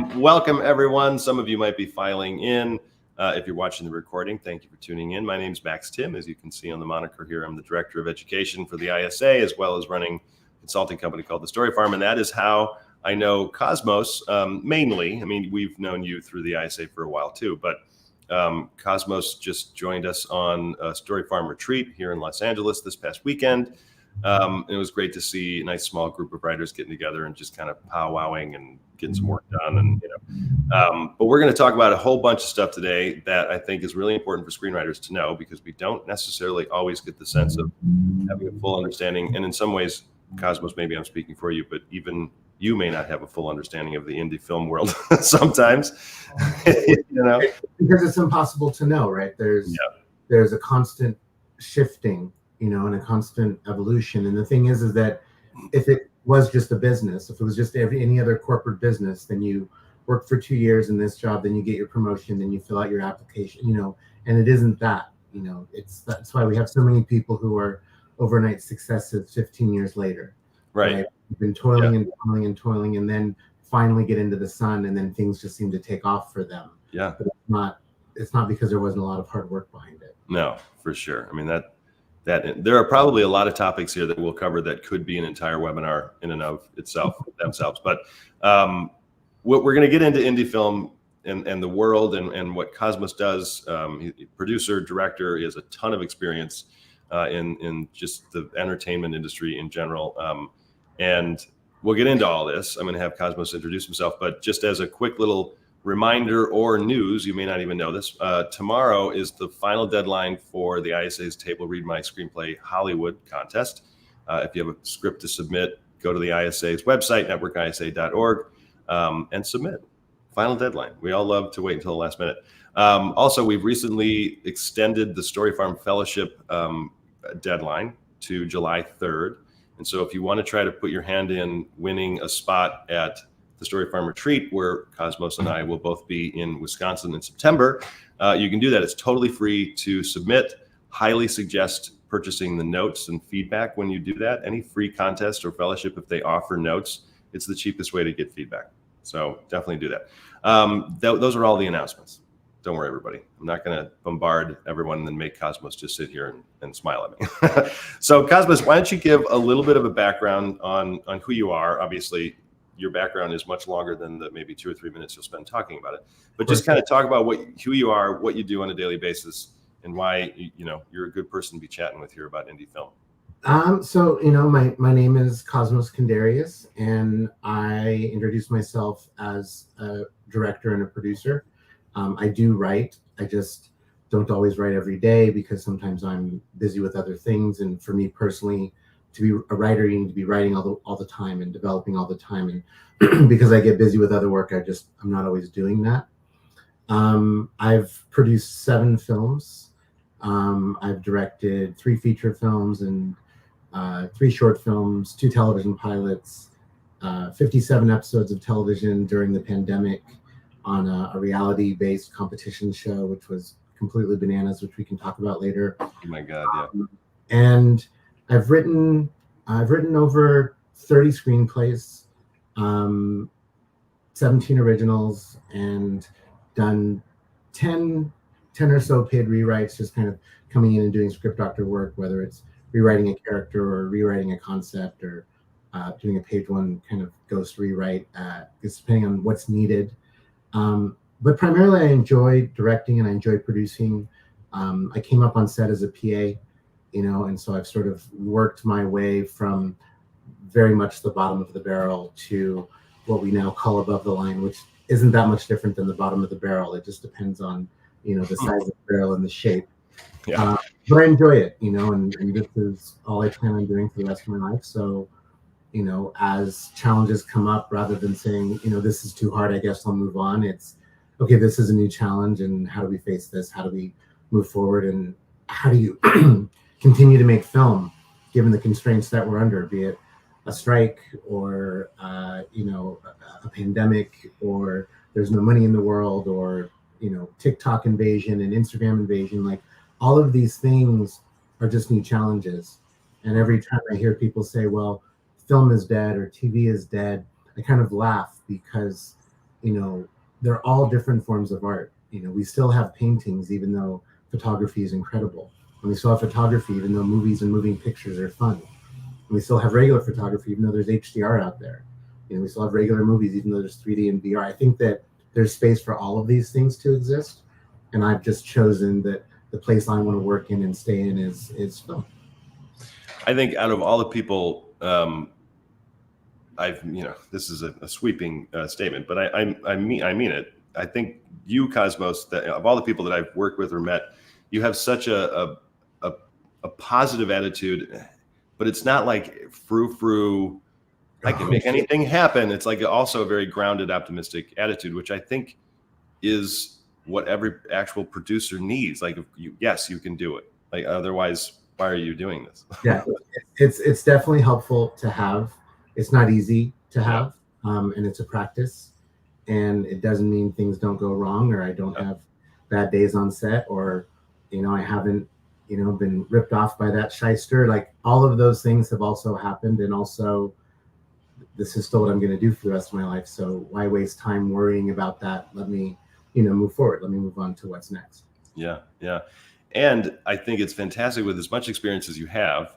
Welcome, everyone. Some of you might be filing in. If you're watching the recording, thank you for tuning in. My name is Max Timm. As you can see on the moniker here, I'm the Director of Education for the ISA, as well as running a consulting company called The Story Farm. And that is how I know Cosmos mainly. I mean, we've known you through the ISA for a while too, but Cosmos just joined us on a Story Farm retreat here in Los Angeles this past weekend. It was great to see a nice small group of writers getting together and just kind of powwowing and getting some work done. And but we're going to talk about a whole bunch of stuff today that I think is really important for screenwriters to know, because we don't necessarily always get the sense of having a full understanding. And in some ways, Cosmos, maybe I'm speaking for you, but even you may not have a full understanding of the indie film world sometimes. Because it's impossible to know, right? There's a constant shifting, and a constant evolution. And the thing is that if it was just a business, if it was just any other corporate business, then you work for 2 years in this job, then you get your promotion, then you fill out your application, and it isn't that, that's why we have so many people who are overnight successes 15 years later. Right. You've been toiling and toiling and toiling, and then finally get into the sun, and then things just seem to take off for them. Yeah. But it's not because there wasn't a lot of hard work behind it. No, for sure. I mean, that there are probably a lot of topics here that we'll cover that could be an entire webinar in and of themselves. But we're going to get into indie film and the world and what Cosmos does. Producer, director, he has a ton of experience in just the entertainment industry in general. And we'll get into all this. I'm going to have Cosmos introduce himself, but just as a quick little reminder or news, you may not even know this, tomorrow is the final deadline for the ISA's Table Read My Screenplay Hollywood contest. If you have a script to submit, go to the ISA's website, networkisa.org, and submit. Final deadline. We all love to wait until the last minute. Also, we've recently extended the Story Farm Fellowship deadline to July 3rd. And so if you want to try to put your hand in winning a spot at the Story Farm Retreat, where Cosmos and I will both be in Wisconsin in September, you can do that. It's totally free to submit. Highly suggest purchasing the notes and feedback when you do that. Any free contest or fellowship, if they offer notes, it's the cheapest way to get feedback. So definitely do that. Those are all the announcements. Don't worry, everybody. I'm not going to bombard everyone and then make Cosmos just sit here and smile at me. So Cosmos, why don't you give a little bit of a background on who you are? Obviously, your background is much longer than the maybe 2 or 3 minutes you'll spend talking about it. But just kind of talk about who you are, what you do on a daily basis, and why you're a good person to be chatting with here about indie film. So my name is Cosmos Kiindarius, and I introduce myself as a director and a producer. I do write. I just don't always write every day because sometimes I'm busy with other things. And for me personally, to be a writer, you need to be writing all the time and developing all the time. And because I get busy with other work, I'm not always doing that. I've produced 7 films. I've directed 3 feature films and 3 short films, 2 television pilots, 57 episodes of television during the pandemic on a reality-based competition show, which was completely bananas, which we can talk about later. Oh my God, yeah. And I've written over 30 screenplays, 17 originals, and done 10 or so paid rewrites, just kind of coming in and doing script doctor work, whether it's rewriting a character or rewriting a concept or doing a page 1 kind of ghost rewrite, just depending on what's needed. But primarily I enjoy directing and I enjoy producing. I came up on set as a PA, and so I've sort of worked my way from very much the bottom of the barrel to what we now call above the line, which isn't that much different than the bottom of the barrel. It just depends on, the size of the barrel and the shape. Yeah. But I enjoy it, and this is all I plan on doing for the rest of my life. So, as challenges come up, rather than saying, this is too hard, I guess I'll move on. It's, okay, this is a new challenge, and how do we face this? How do we move forward? And how do you continue to make film, given the constraints that we're under, be it a strike or, a pandemic, or there's no money in the world, or, TikTok invasion and Instagram invasion. Like, all of these things are just new challenges. And every time I hear people say, well, film is dead or TV is dead, I kind of laugh, because you know, they're all different forms of art. You know, we still have paintings, even though photography is incredible. And we still have photography, even though movies and moving pictures are fun. And we still have regular photography, even though there's HDR out there. You know, we still have regular movies, even though there's 3D and VR. I think that there's space for all of these things to exist. And I've just chosen that the place I want to work in and stay in is film. I think out of all the people, this is a sweeping statement, but I mean it. I think you, Cosmos, that of all the people that I've worked with or met, you have such a positive attitude, but it's not like frou-frou, I can make anything happen. It's like also a very grounded, optimistic attitude, which I think is what every actual producer needs. Like, yes, you can do it. Like, otherwise, why are you doing this? Yeah, it's definitely helpful to have. It's not easy to have, and it's a practice. And it doesn't mean things don't go wrong, or I don't have bad days on set, or, you know, I haven't, you know, been ripped off by that shyster. Like, all of those things have also happened, and also this is still what I'm going to do for the rest of my life. So why waste time worrying about that? Let me, you know, move forward. Let me move on to what's next. Yeah. And I think it's fantastic with as much experience as you have,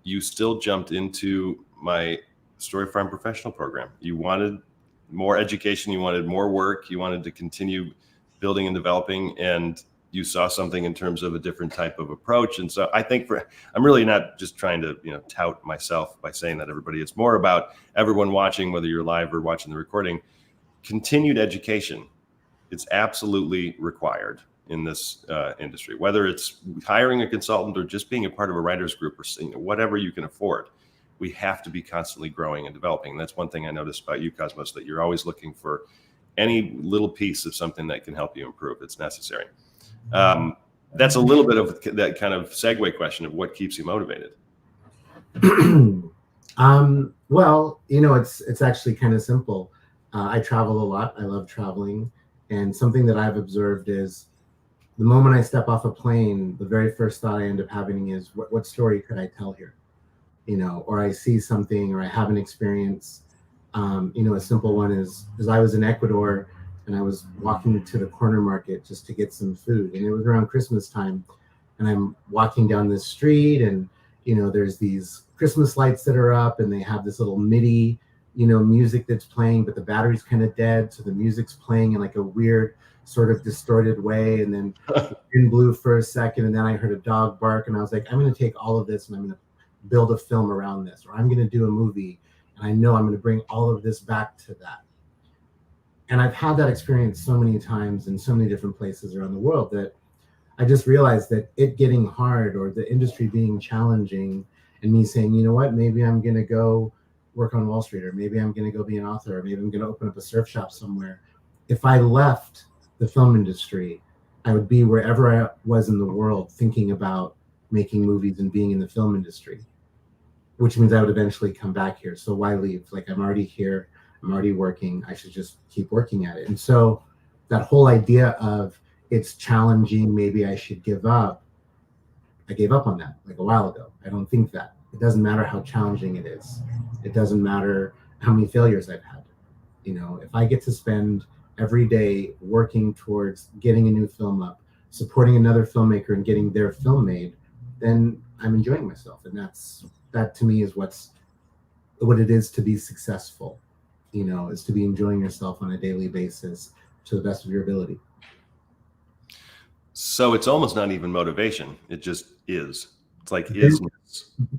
you still jumped into my Story Farm Professional program. You wanted more education, you wanted more work, you wanted to continue building and developing, and you saw something in terms of a different type of approach. And so I think I'm really not just trying to, you know, tout myself by saying that, everybody. It's more about everyone watching, whether you're live or watching the recording. Continued education, it's absolutely required in this industry, whether it's hiring a consultant or just being a part of a writer's group, or, you know, whatever you can afford. We have to be constantly growing and developing. And that's one thing I noticed about you, Cosmos, that you're always looking for any little piece of something that can help you improve. It's necessary. That's a little bit of that kind of segue question of what keeps you motivated. Well, you know, it's actually kind of simple. I travel a lot. I love traveling. And something that I've observed is the moment I step off a plane, the very first thought I end up having is, what story could I tell here? You know, or I see something, or I have an experience. You know, a simple one is I was in Ecuador, and I was walking to the corner market just to get some food, and it was around Christmas time, and I'm walking down this street, and, you know, there's these Christmas lights that are up, and they have this little MIDI, you know, music that's playing, but the battery's kind of dead, so the music's playing in like a weird sort of distorted way, and then in blue for a second, and then I heard a dog bark, and I was like, I'm going to take all of this and I'm going to build a film around this, or I'm going to do a movie, and I know I'm going to bring all of this back to that. And I've had that experience so many times in so many different places around the world that I just realized that it getting hard, or the industry being challenging, and me saying, you know what, maybe I'm going to go work on Wall Street, or maybe I'm going to go be an author, or maybe I'm going to open up a surf shop somewhere. If I left the film industry, I would be wherever I was in the world thinking about making movies and being in the film industry, which means I would eventually come back here. So why leave? Like, I'm already here, I'm already working, I should just keep working at it. And so that whole idea of it's challenging, maybe I should give up, I gave up on that like a while ago. I don't think that. It doesn't matter how challenging it is. It doesn't matter how many failures I've had. You know, if I get to spend every day working towards getting a new film up, supporting another filmmaker and getting their film made, then I'm enjoying myself. And that to me is what it is to be successful, you know, is to be enjoying yourself on a daily basis to the best of your ability. So it's almost not even motivation. It just is. It's like is.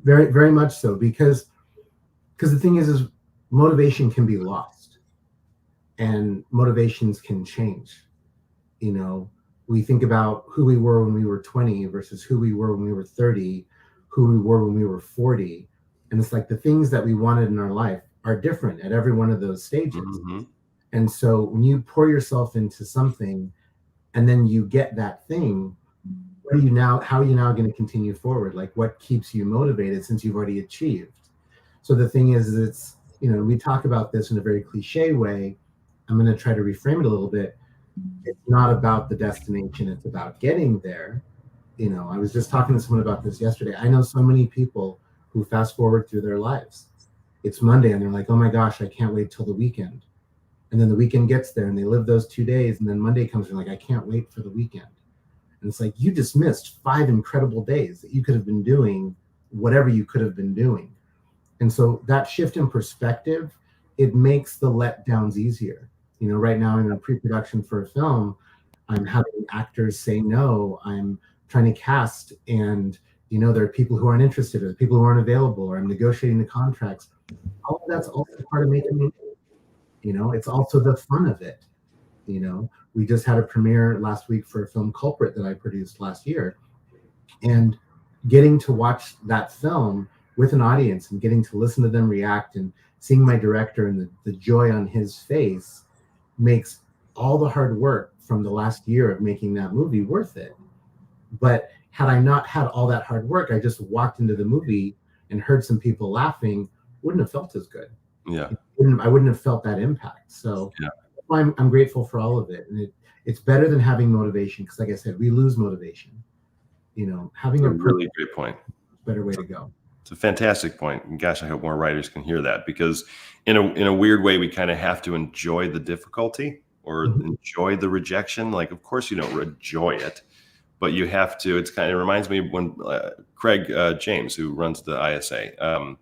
Very, very much so, because the thing is motivation can be lost, and motivations can change. You know, we think about who we were when we were 20 versus who we were when we were 30, who we were when we were 40. And it's like the things that we wanted in our life are different at every one of those stages. Mm-hmm. And so when you pour yourself into something and then you get that thing, how are you now going to continue forward? Like, what keeps you motivated since you've already achieved? So the thing is, it's, you know, we talk about this in a very cliche way. I'm going to try to reframe it a little bit. It's not about the destination, it's about getting there. You know, I was just talking to someone about this yesterday. I know so many people who fast forward through their lives. It's Monday and they're like, oh my gosh, I can't wait till the weekend. And then the weekend gets there and they live those 2 days. And then Monday comes and like, I can't wait for the weekend. And it's like, you just missed 5 incredible days that you could have been doing whatever you could have been doing. And so that shift in perspective, it makes the letdowns easier. You know, right now I'm in pre-production for a film. I'm having actors say no. I'm trying to cast, and you know, there are people who aren't interested, or people who aren't available, or I'm negotiating the contracts. All of that's also part of making it. You know, it's also the fun of it. You know, we just had a premiere last week for a film, Culprit, that I produced last year, and getting to watch that film with an audience and getting to listen to them react and seeing my director and the joy on his face makes all the hard work from the last year of making that movie worth it. But had I not had all that hard work, I just walked into the movie and heard some people laughing, wouldn't have felt as good. Yeah. I wouldn't have felt that impact. So yeah. I'm grateful for all of it. And it's better than having motivation, because like I said, we lose motivation. You know, having a really great point. Better way to go. It's a fantastic point. And gosh, I hope more writers can hear that, because in a weird way, we kind of have to enjoy the difficulty or enjoy the rejection. Like, of course, you don't enjoy it, but you have to. It's kind of reminds me of when Craig James, who runs the ISA,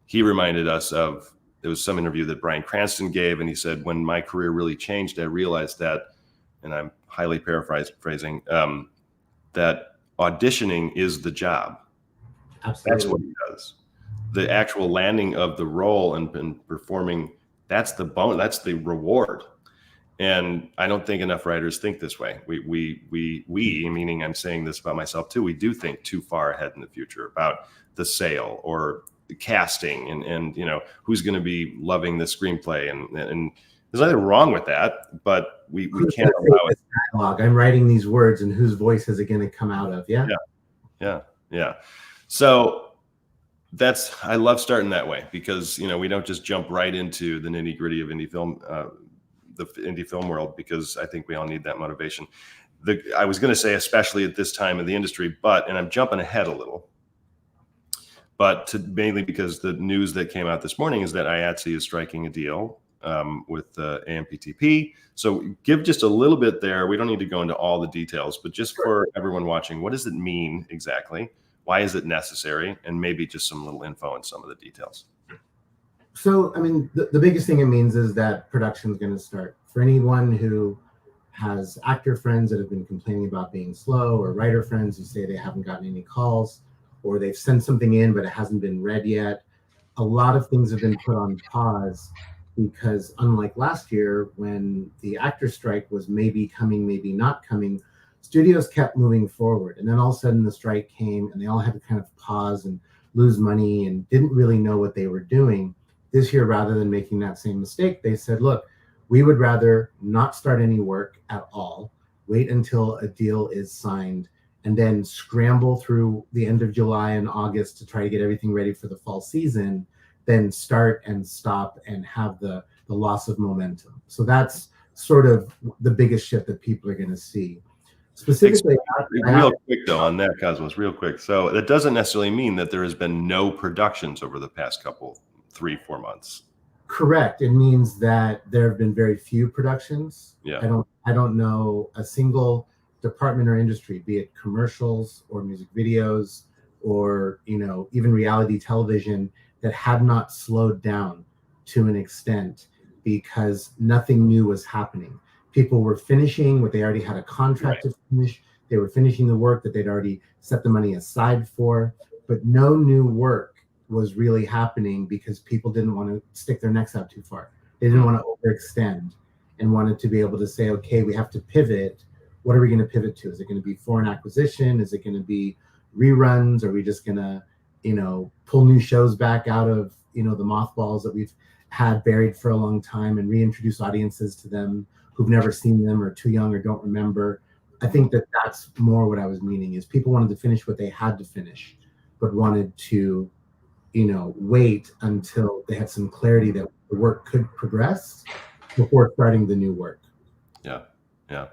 he reminded us of, there was some interview that Bryan Cranston gave, and he said, when my career really changed, I realized that, and I'm highly paraphrasing, that auditioning is the job. Absolutely. That's what he does. The actual landing of the role and performing, that's the bone, that's the reward. And I don't think enough writers think this way. We, meaning I'm saying this about myself too, we do think too far ahead in the future about the sale or the casting and you know, who's going to be loving the screenplay. And there's nothing wrong with that, but we can't allow it. Dialogue. I'm writing these words, and whose voice is it going to come out of? Yeah. So I love starting that way, because, you know, we don't just jump right into the nitty gritty of indie film, the indie film world, because I think we all need that motivation. I was going to say, especially at this time of the industry, and I'm jumping ahead a little, but mainly because the news that came out this morning is that IATSE is striking a deal with AMPTP. So give just a little bit there. We don't need to go into all the details, but just for everyone watching, what does it mean exactly? Why is it necessary? And maybe just some little info on some of the details. So, I mean, the biggest thing it means is that production is going to start. For anyone who has actor friends that have been complaining about being slow, or writer friends who say they haven't gotten any calls, or they've sent something in but it hasn't been read yet, a lot of things have been put on pause, because unlike last year when the actor strike was maybe coming, maybe not coming, studios kept moving forward. And then all of a sudden the strike came and they all had to kind of pause and lose money and didn't really know what they were doing. This year, rather than making that same mistake, they said, look, we would rather not start any work at all, wait until a deal is signed, and then scramble through the end of July and August to try to get everything ready for the fall season, then start and stop and have the loss of momentum. So that's sort of the biggest shift that people are going to see. Specifically, real quick though on that, Cosmos, real quick. So that doesn't necessarily mean that there has been no productions over the past 3-4 months. Correct. It means that there have been very few productions. Yeah. I don't know a single department or industry, be it commercials or music videos or, you know, even reality television, that had not slowed down to an extent because nothing new was happening. People were finishing what they already had a contract to finish. They were finishing the work that they'd already set the money aside for, but no new work was really happening because people didn't want to stick their necks out too far. They didn't want to overextend and wanted to be able to say, okay, we have to pivot. What are we going to pivot to? Is it going to be foreign acquisition? Is it going to be reruns? Are we just going to, you know, pull new shows back out of, you know, the mothballs that we've had buried for a long time and reintroduce audiences to them who've never seen them or too young or don't remember? I think that that's more what I was meaning, is people wanted to finish what they had to finish, but wanted to, you know, wait until they had some clarity that the work could progress before starting the new work. Yeah.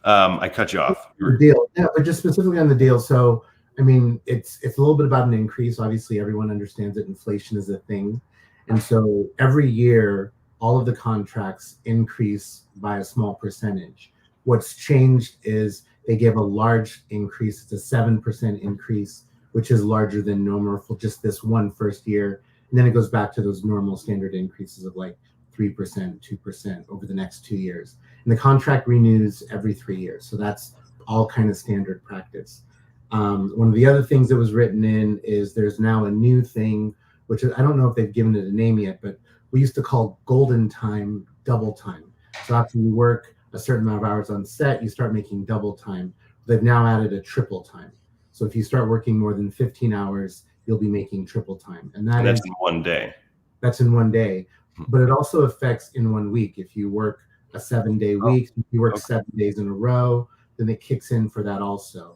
I cut you off. The deal. Yeah, but just specifically on the deal. So, I mean, it's a little bit about an increase. Obviously, everyone understands that inflation is a thing. And so every year, all of the contracts increase by a small percentage. What's changed is they give a large increase. It's a 7% increase, which is larger than normal for just this one first year. And then it goes back to those normal standard increases of like 3%, 2% over the next 2 years. And the contract renews every 3 years. So that's all kind of standard practice. One of the other things that was written in is there's now a new thing, which I don't know if they've given it a name yet, but we used to call golden time double time. So after you work a certain amount of hours on set, you start making double time. They've now added a triple time. So if you start working more than 15 hours, you'll be making triple time. And that's in one day. That's in one day. But it also affects in 1 week. If you work a 7-day week, if you work 7 days in a row, then it kicks in for that also.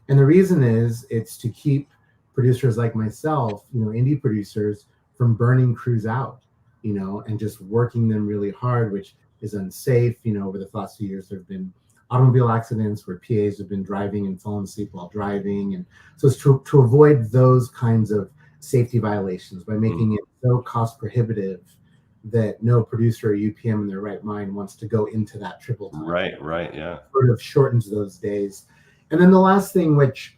And the reason is it's to keep producers like myself, indie producers, from burning crews out, and just working them really hard, which is unsafe. Over the last few years, there have been automobile accidents where PAs have been driving and fallen asleep while driving. And so it's to avoid those kinds of safety violations by making it so cost prohibitive that no producer or UPM in their right mind wants to go into that triple time. Right, yeah. Sort of shortens those days. And then the last thing, which,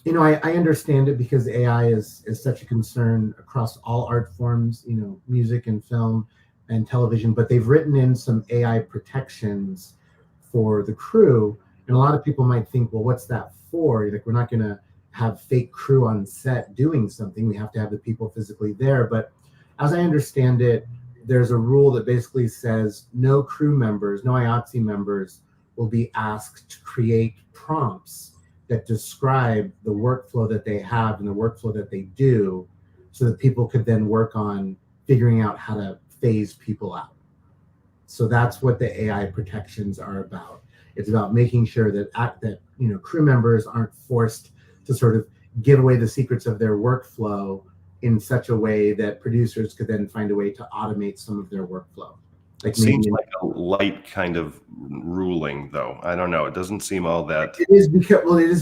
I understand it because AI is such a concern across all art forms, music and film and television, but they've written in some AI protections for the crew. And a lot of people might think, well, what's that for? Like, we're not going to have fake crew on set doing something. We have to have the people physically there. But as I understand it, there's a rule that basically says no crew members, no IATSE members will be asked to create prompts that describe the workflow that they have and the workflow that they do so that people could then work on figuring out how to phase people out. So that's what the AI protections are about. It's about making sure that crew members aren't forced to sort of give away the secrets of their workflow in such a way that producers could then find a way to automate some of their workflow. It seems like a light kind of ruling, though. I don't know. It doesn't seem all that. It is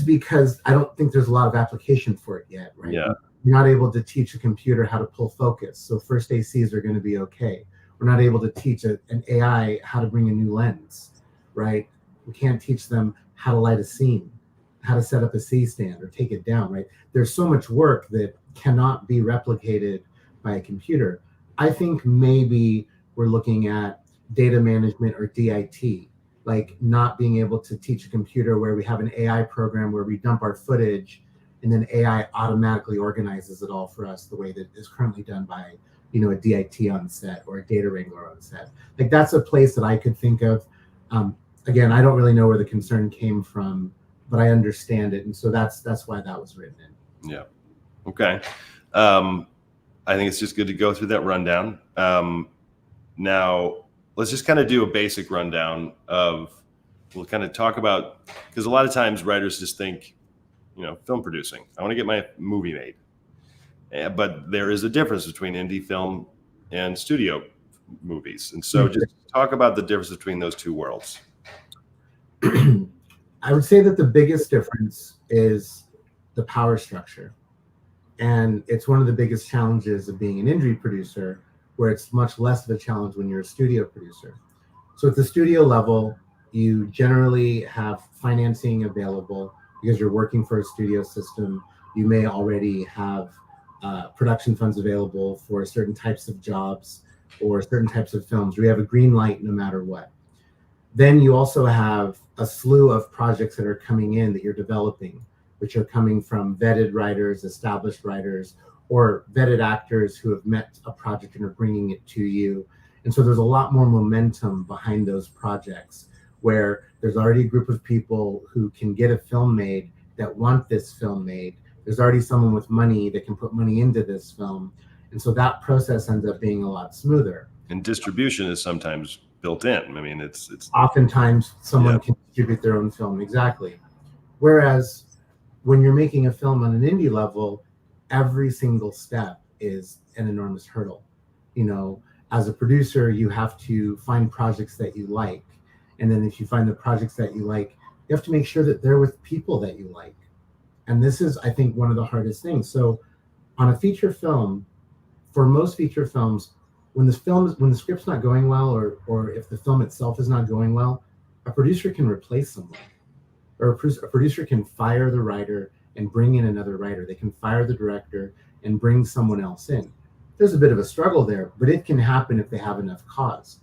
because I don't think there's a lot of application for it yet, right? Yeah. You're not able to teach a computer how to pull focus. So first ACs are going to be okay. We're not able to teach an AI how to bring a new lens, right? We can't teach them how to light a scene, how to set up a C stand or take it down, right? There's so much work that cannot be replicated by a computer. I think maybe we're looking at data management or DIT, like not being able to teach a computer where we have an AI program where we dump our footage and then AI automatically organizes it all for us the way that is currently done by, a DIT on set or a data wrangler on set. Like, that's a place that I could think of. Again, I don't really know where the concern came from, but I understand it. And so that's why that was written in. Yeah. Okay. I think it's just good to go through that rundown. Now, let's just kind of do a basic rundown we'll kind of talk about, because a lot of times writers just think, film producing. I want to get my movie made. But there is a difference between indie film and studio movies. And so just talk about the difference between those two worlds. I would say that the biggest difference is the power structure. And it's one of the biggest challenges of being an indie producer, where it's much less of a challenge when you're a studio producer. So at the studio level, you generally have financing available because you're working for a studio system. You may already have production funds available for certain types of jobs or certain types of films where you have a green light no matter what. Then you also have a slew of projects that are coming in that you're developing, which are coming from vetted writers, established writers, or vetted actors who have met a project and are bringing it to you. And so there's a lot more momentum behind those projects where there's already a group of people who can get a film made that want this film made. There's already someone with money that can put money into this film. And so that process ends up being a lot smoother. And distribution is sometimes built in. I mean, it's oftentimes someone can distribute their own film. Exactly. Whereas when you're making a film on an indie level, every single step is an enormous hurdle. As a producer, you have to find projects that you like. And then if you find the projects that you like, you have to make sure that they're with people that you like. And this is, I think, one of the hardest things. So on a feature film, for most feature films, when the script's not going well, or if the film itself is not going well, a producer can replace someone, or a producer can fire the writer and bring in another writer. They can fire the director and bring someone else in. There's a bit of a struggle there, but it can happen if they have enough cause.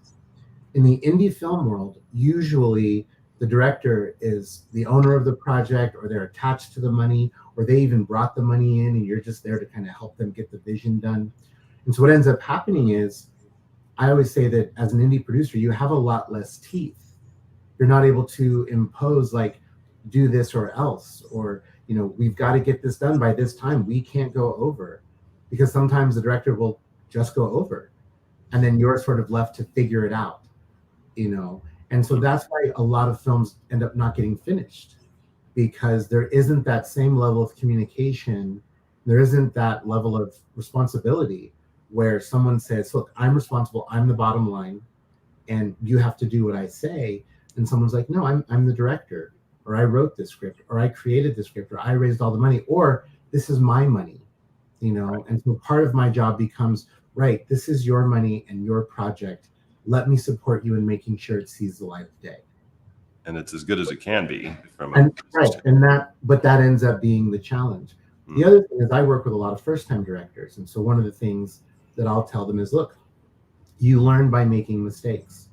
In the indie film world, usually the director is the owner of the project, or they're attached to the money, or they even brought the money in and you're just there to kind of help them get the vision done. And so what ends up happening is, I always say that as an indie producer, you have a lot less teeth. You're not able to impose like, do this or else, or, you know, we've got to get this done by this time. We can't go over, because sometimes the director will just go over and then you're sort of left to figure it out, you know? And so that's why a lot of films end up not getting finished, because there isn't that same level of communication. There isn't that level of responsibility where someone says, look, I'm responsible, I'm the bottom line, and you have to do what I say. And someone's like, no, I'm the director, or I wrote this script, or I created the script, or I raised all the money, or this is my money, you know? Right. And so part of my job becomes, right, this is your money and your project. Let me support you in making sure it sees the light of day. And it's as good as it can be from but that ends up being the challenge. The other thing is, I work with a lot of first-time directors, and so one of the things that I'll tell them is, look, you learn by making mistakes.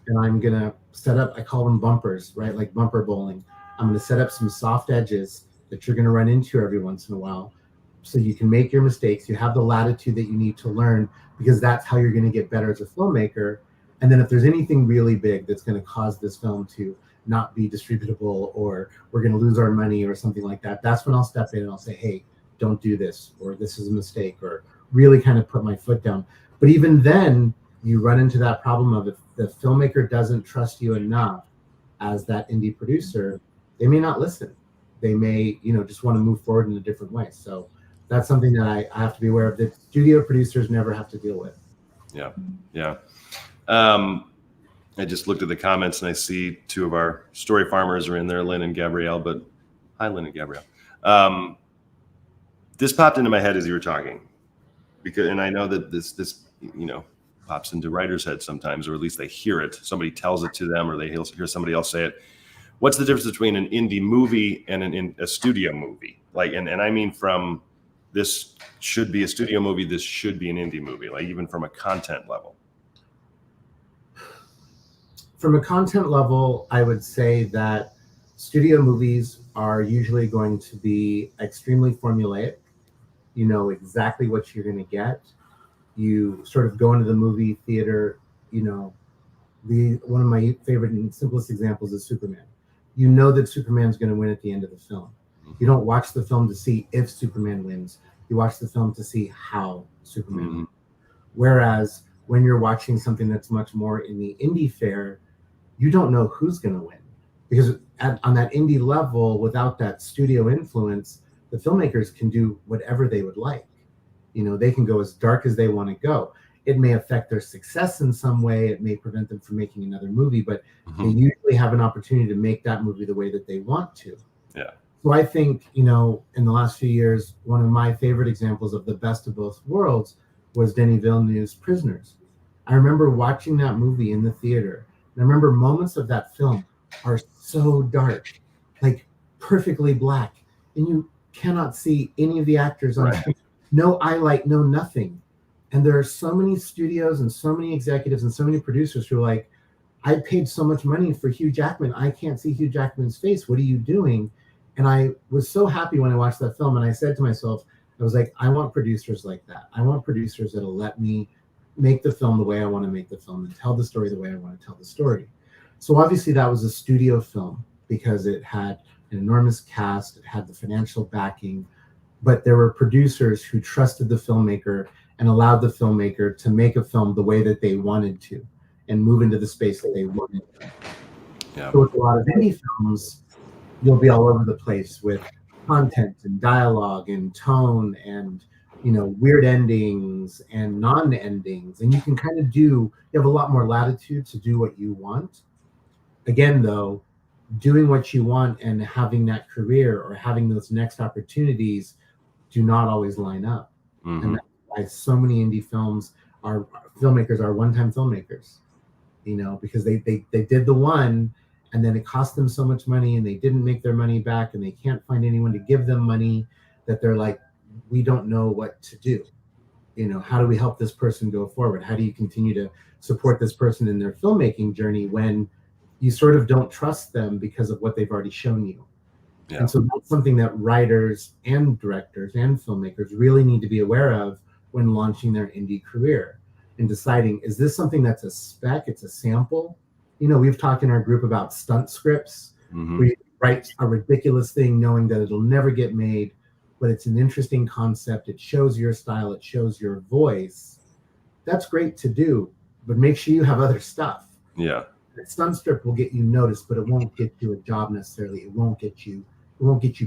And I'm gonna set up, I call them bumpers, right? Like bumper bowling. I'm gonna set up some soft edges that you're gonna run into every once in a while, so you can make your mistakes. You have the latitude that you need to learn, because that's how you're gonna get better as a filmmaker. And then if there's anything really big that's gonna cause this film to not be distributable, or we're gonna lose our money or something like that, that's when I'll step in and I'll say, hey, don't do this, or this is a mistake, or really kind of put my foot down. But even then, you run into that problem of, if the filmmaker doesn't trust you enough as that indie producer, they may not listen. They may, you know, just want to move forward in a different way. So that's something that I have to be aware of, that studio producers never have to deal with. Yeah, yeah. I just looked at the comments and I see two of our story farmers are in there, Lynn and Gabrielle. But hi, Lynn and Gabrielle. This popped into my head as you were talking, because, and I know that this you know, pops into writers' heads sometimes, or at least they hear it. Somebody tells it to them, or they hear somebody else say it. What's the difference between an indie movie and a studio movie? Like, and I mean, from this should be a studio movie, this should be an indie movie, like even from a content level. From a content level, I would say that studio movies are usually going to be extremely formulaic. You know exactly what you're going to get. You sort of go into the movie theater, you know, one of my favorite and simplest examples is Superman. You know that Superman's going to win at the end of the film. You don't watch the film to see if Superman wins. You watch the film to see how Superman wins. Whereas when you're watching something that's much more in the indie fare, you don't know who's going to win, because on that indie level, without that studio influence, the filmmakers can do whatever they would like. You know, they can go as dark as they want to go. It may affect their success in some way. It may prevent them from making another movie, but they usually have an opportunity to make that movie the way that they want to. Yeah. So I think, you know, in the last few years, one of my favorite examples of the best of both worlds was Denis Villeneuve's Prisoners. I remember watching that movie in the theater. And I remember moments of that film are so dark, like perfectly black, and you cannot see any of the actors on screen. No highlight, no nothing. And there are so many studios and so many executives and so many producers who are like, I paid so much money for Hugh Jackman. I can't see Hugh Jackman's face. What are you doing? And I was so happy when I watched that film. And I said to myself, I was like, I want producers like that. I want producers that'll let me make the film the way I want to make the film and tell the story the way I want to tell the story. So obviously that was a studio film because it had an enormous cast. It had the financial backing. But there were producers who trusted the filmmaker and allowed the filmmaker to make a film the way that they wanted to and move into the space that they wanted. Yeah. So with a lot of indie films, you'll be all over the place with content and dialogue and tone and, you know, weird endings and non-endings. And you can kind of you have a lot more latitude to do what you want. Again, though, doing what you want and having that career or having those next opportunities do not always line up. And that's why so many indie films our filmmakers are one-time filmmakers, because they did the one, and then it cost them so much money, and they didn't make their money back, and they can't find anyone to give them money, that they're like, we don't know what to do. How do we help this person go forward? How do you continue to support this person in their filmmaking journey when you sort of don't trust them because of what they've already shown you? Yeah. And so that's something that writers and directors and filmmakers really need to be aware of when launching their indie career and deciding, is this something that's a spec, it's a sample? We've talked in our group about stunt scripts, where you write a ridiculous thing knowing that it'll never get made, but it's an interesting concept. It shows your style, it shows your voice. That's great to do, but make sure you have other stuff. Yeah. A stunt script will get you noticed, but it won't get you a job necessarily. It won't get you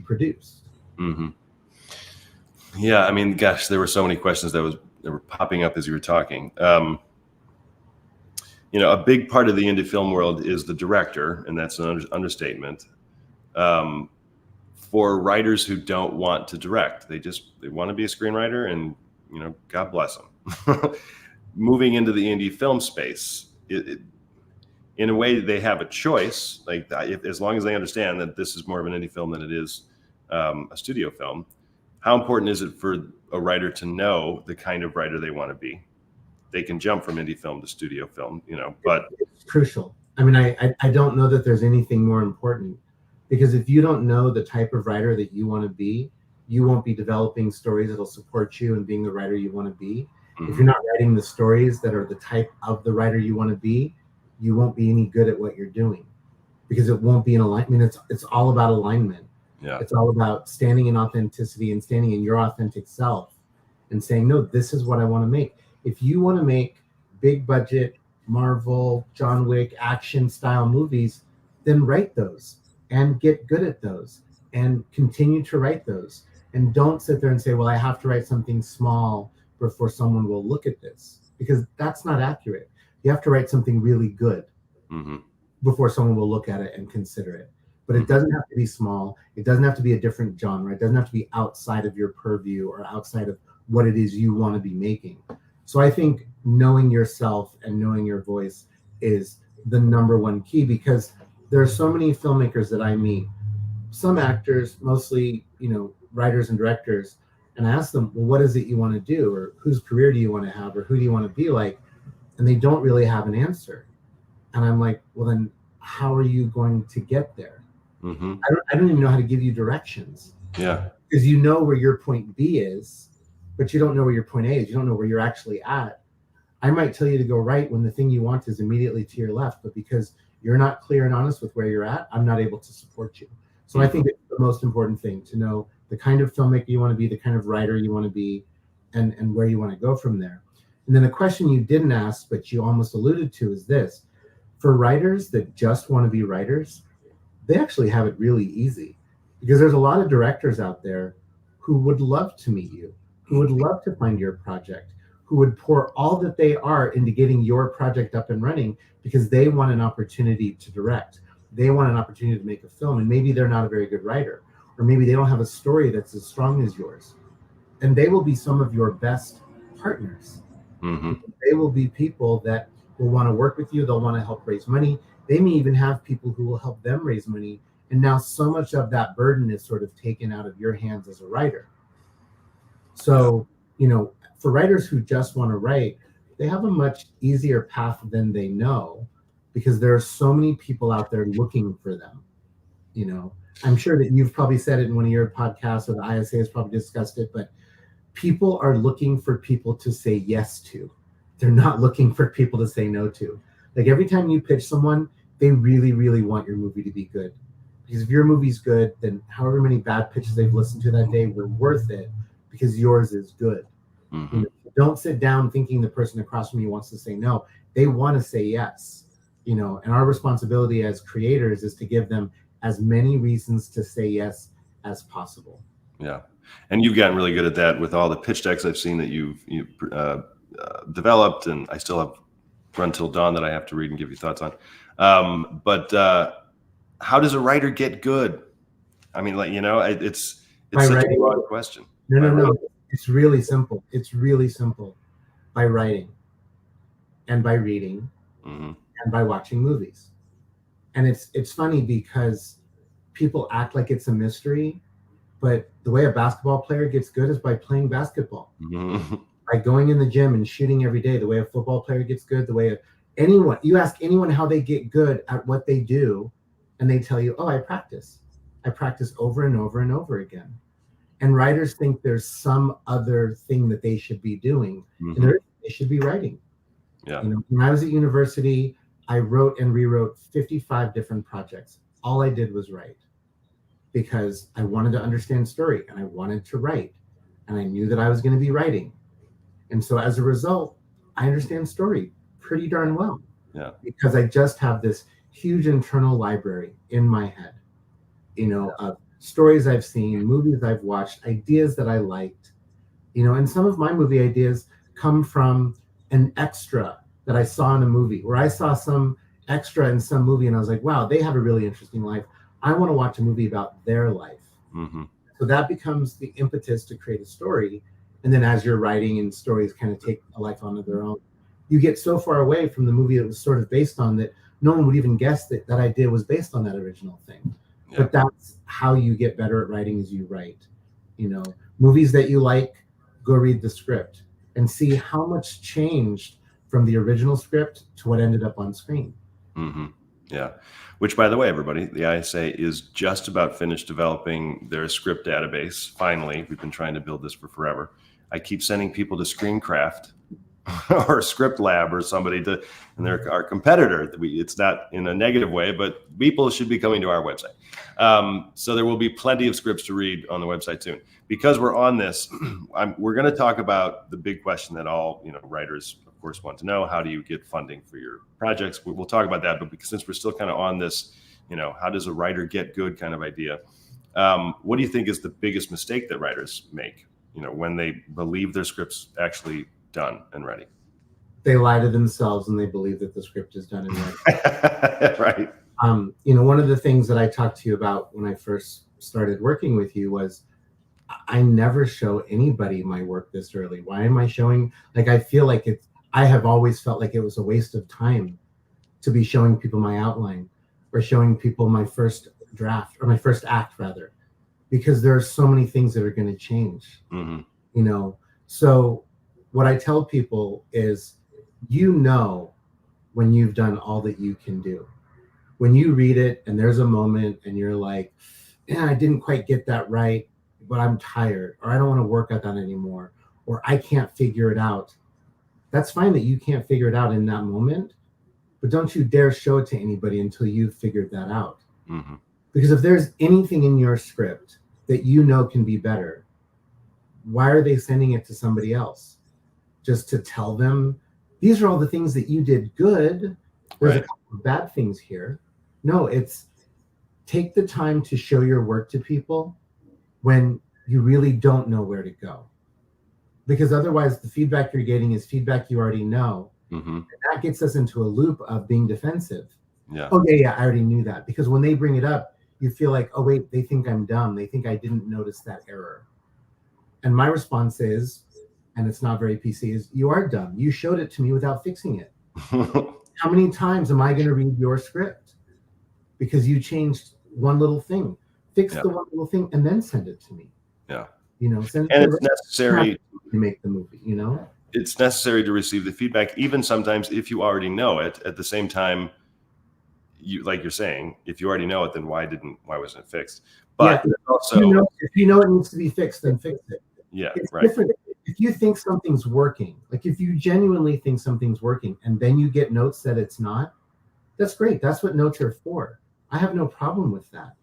produced. Mm-hmm. Yeah, I mean, gosh, there were so many questions that were popping up as you were talking. A big part of the indie film world is the director, and that's an understatement. For writers who don't want to direct, they want to be a screenwriter, and God bless them. Moving into the indie film space, in a way, they have a choice. Like, as long as they understand that this is more of an indie film than it is a studio film. How important is it for a writer to know the kind of writer they want to be? They can jump from indie film to studio film, but it's crucial. I mean, I don't know that there's anything more important, because if you don't know the type of writer that you want to be, you won't be developing stories that'll support you in being the writer you want to be. If you're not writing the stories that are the type of the writer you want to be, you won't be any good at what you're doing, because it won't be in alignment. I mean, it's all about alignment. Yeah. It's all about standing in authenticity and standing in your authentic self and saying, no, this is what I want to make. If you want to make big budget, Marvel, John Wick, action style movies, then write those and get good at those and continue to write those. And don't sit there and say, well, I have to write something small before someone will look at this, because that's not accurate. You have to write something really good before someone will look at it and consider it. But it doesn't have to be small. It doesn't have to be a different genre. It doesn't have to be outside of your purview or outside of what it is you want to be making. So I think knowing yourself and knowing your voice is the number one key, because there are so many filmmakers that I meet, some actors, mostly, writers and directors, and I ask them, well, what is it you want to do? Or whose career do you want to have? Or who do you want to be like? And they don't really have an answer. And I'm like, well, then how are you going to get there? I don't even know how to give you directions. Yeah. Because you know where your point B is, but you don't know where your point A is. You don't know where you're actually at. I might tell you to go right when the thing you want is immediately to your left, but because you're not clear and honest with where you're at, I'm not able to support you. So I think it's the most important thing to know the kind of filmmaker you want to be, the kind of writer you want to be, and where you want to go from there. And then a question you didn't ask, but you almost alluded to, is this. For writers that just want to be writers, they actually have it really easy, because there's a lot of directors out there who would love to meet you, who would love to find your project, who would pour all that they are into getting your project up and running, because they want an opportunity to direct. They want an opportunity to make a film, and maybe they're not a very good writer, or maybe they don't have a story that's as strong as yours. And they will be some of your best partners. They will be people that will want to work with you. They'll want to help raise money. They may even have people who will help them raise money. And now so much of that burden is sort of taken out of your hands as a writer. So, for writers who just want to write, they have a much easier path than they know, because there are so many people out there looking for them. I'm sure that you've probably said it in one of your podcasts, or the ISA has probably discussed it, but people are looking for people to say yes to. They're not looking for people to say no to. Like, every time you pitch someone, they really, really want your movie to be good. Because if your movie's good, then however many bad pitches they've listened to that day were worth it, because yours is good. Don't sit down thinking the person across from you wants to say no. They want to say yes. And our responsibility as creators is to give them as many reasons to say yes as possible. Yeah. And you've gotten really good at that with all the pitch decks I've seen that you've developed, and I still have Run Till Dawn that I have to read and give you thoughts on. But how does a writer get good? I mean, it's such a broad question. No. It's really simple. By writing. and by reading Mm-hmm. and by watching movies. And it's funny because people act like it's a mystery, but the way a basketball player gets good is by playing basketball, Mm-hmm. by going in the gym and shooting every day. The way a football player gets good, the way anyone, you ask anyone how they get good at what they do, and they tell you, oh, I practice over and over and over again. And writers think there's some other thing that they should be doing, Mm-hmm. and they should be writing. Yeah. You know, when I was at university, I wrote and rewrote 55 different projects. All I did was write because I wanted to understand story and I wanted to write, and I knew that I was going to be writing. And so as a result, I understand story pretty darn well. Yeah. Because I just have this huge internal library in my head, you know, of stories I've seen, movies I've watched, ideas that I liked, you know, and some of my movie ideas come from an extra that I saw in a movie, where I saw some extra in some movie and I was like, wow, they have a really interesting life. I want to watch a movie about their life. Mm-hmm. So that becomes the impetus to create a story. And then as you're writing and stories kind of take a life on of their own, you get so far away from the movie it was sort of based on that no one would even guess that that idea was based on that original thing. Yeah. But that's how you get better at writing, is you write. You know, movies that you like, go read the script and see how much changed from the original script to what ended up on screen. Mm-hmm. Yeah. Which, by the way, everybody, the ISA is just about finished developing their script database. Finally, we've been trying to build this for forever. I keep sending people to Screencraft or Script Lab or somebody to, and they're our competitor. It's not in a negative way, but people should be coming to our website. So there will be plenty of scripts to read on the website soon. Because we're on this, we're going to talk about the big question that all writers, of course, want to know: how do you get funding for your projects? We'll talk about that, but since we're still kind of on this, how does a writer get good kind of idea? What do you think is the biggest mistake that writers make? When they believe their script's actually done and ready. They lie to themselves and they believe that the script is done and ready. Right. One of the things that I talked to you about when I first started working with you was I never show anybody my work this early. Why am I showing? I feel like I have always felt like it was a waste of time to be showing people my outline or showing people my first draft or my first act rather, because there are so many things that are going to change. Mm-hmm. So what I tell people is, when you've done all that you can do, when you read it and there's a moment and you're like, yeah, I didn't quite get that right, but I'm tired, or I don't want to work at that anymore, or I can't figure it out. That's fine that you can't figure it out in that moment, but don't you dare show it to anybody until you've figured that out. Mm-hmm. Because if there's anything in your script that can be better, why are they sending it to somebody else? Just to tell them, these are all the things that you did good. There's a couple of bad things here. No, it's take the time to show your work to people when you really don't know where to go. Because otherwise the feedback you're getting is feedback you already know. Mm-hmm. And that gets us into a loop of being defensive. Yeah. Oh, yeah, I already knew that. Because when they bring it up, you feel like, oh, wait, they think I'm dumb. They think I didn't notice that error. And my response is, and it's not very PC, is you are dumb. You showed it to me without fixing it. How many times am I going to read your script? Because you changed one little thing. Fix the one little thing and then send it to me. Yeah. Send and it's necessary to make the movie, It's necessary to receive the feedback, even sometimes if you already know it. At the same time, like you're saying, if you already know it, then why wasn't it fixed? But also, if you know it needs to be fixed, then fix it. Yeah, it's right. Different. If you think something's working, like if you genuinely think something's working and then you get notes that it's not, that's great. That's what notes are for. I have no problem with that.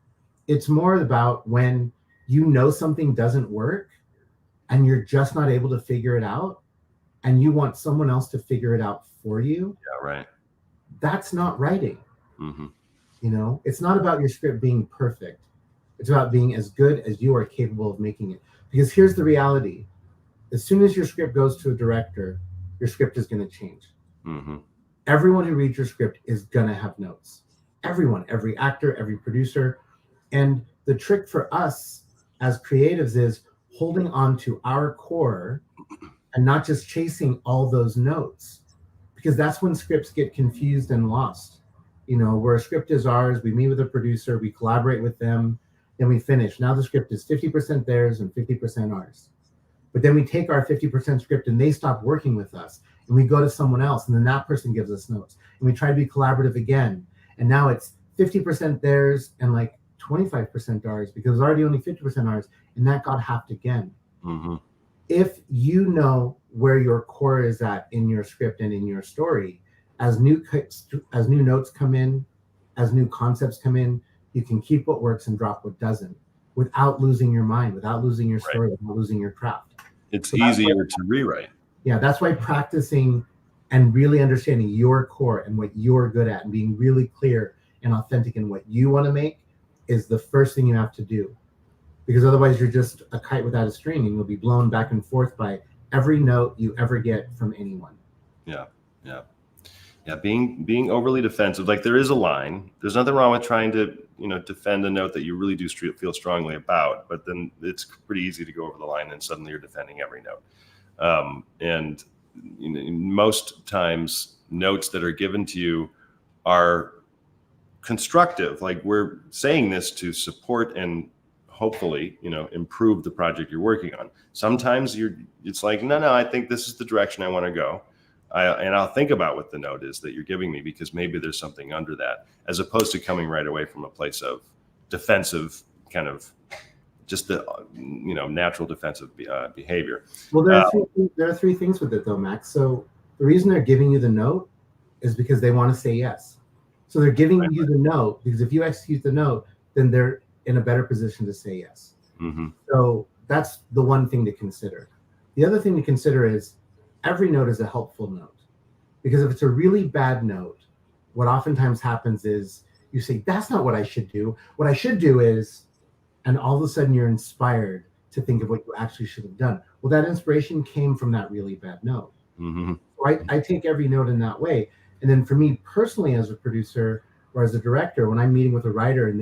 It's more about when something doesn't work and you're just not able to figure it out and you want someone else to figure it out for you. Yeah, right. That's not writing. Mm-hmm. It's not about your script being perfect. It's about being as good as you are capable of making it. Because here's the reality. As soon as your script goes to a director, your script is going to change. Mm-hmm. Everyone who reads your script is going to have notes. Everyone, every actor, every producer. And the trick for us as creatives is holding on to our core and not just chasing all those notes. because that's when scripts get confused and lost. Where a script is ours, we meet with a producer, we collaborate with them, then we finish. Now the script is 50% theirs and 50% ours. But then we take our 50% script and they stop working with us, and we go to someone else, and then that person gives us notes, and we try to be collaborative again. And now it's 50% theirs and like 25% ours, because it's already only 50% ours, and that got halved again. Mm-hmm. If you know where your core is at in your script and in your story, as new notes come in, as new concepts come in, you can keep what works and drop what doesn't, without losing your mind, without losing your story, without losing your craft. It's easier to rewrite. Yeah, that's why practicing and really understanding your core and what you're good at, and being really clear and authentic in what you want to make, is the first thing you have to do. Because otherwise you're just a kite without a string, and you'll be blown back and forth by every note you ever get from anyone. Yeah. Being overly defensive, like, there is a line. There's nothing wrong with trying to, defend a note that you really do feel strongly about, but then it's pretty easy to go over the line and suddenly you're defending every note. And most times notes that are given to you are constructive. Like, we're saying this to support and hopefully, improve the project you're working on. Sometimes it's like, no, I think this is the direction I want to go. And I'll think about what the note is that you're giving me, because maybe there's something under that, as opposed to coming right away from a place of defensive, kind of just the, natural defensive behavior. Well, there are three things with it though, Max. So the reason they're giving you the note is because they want to say yes. So they're giving you the note because if you execute the note, then they're in a better position to say yes. Mm-hmm. So that's the one thing to consider. The other thing to consider is every note is a helpful note, because if it's a really bad note, what oftentimes happens is you say, that's not what I should do. What I should do is, and all of a sudden you're inspired to think of what you actually should have done. Well, that inspiration came from that really bad note. Mm-hmm. So I take every note in that way. And then for me personally, as a producer or as a director, when I'm meeting with a writer and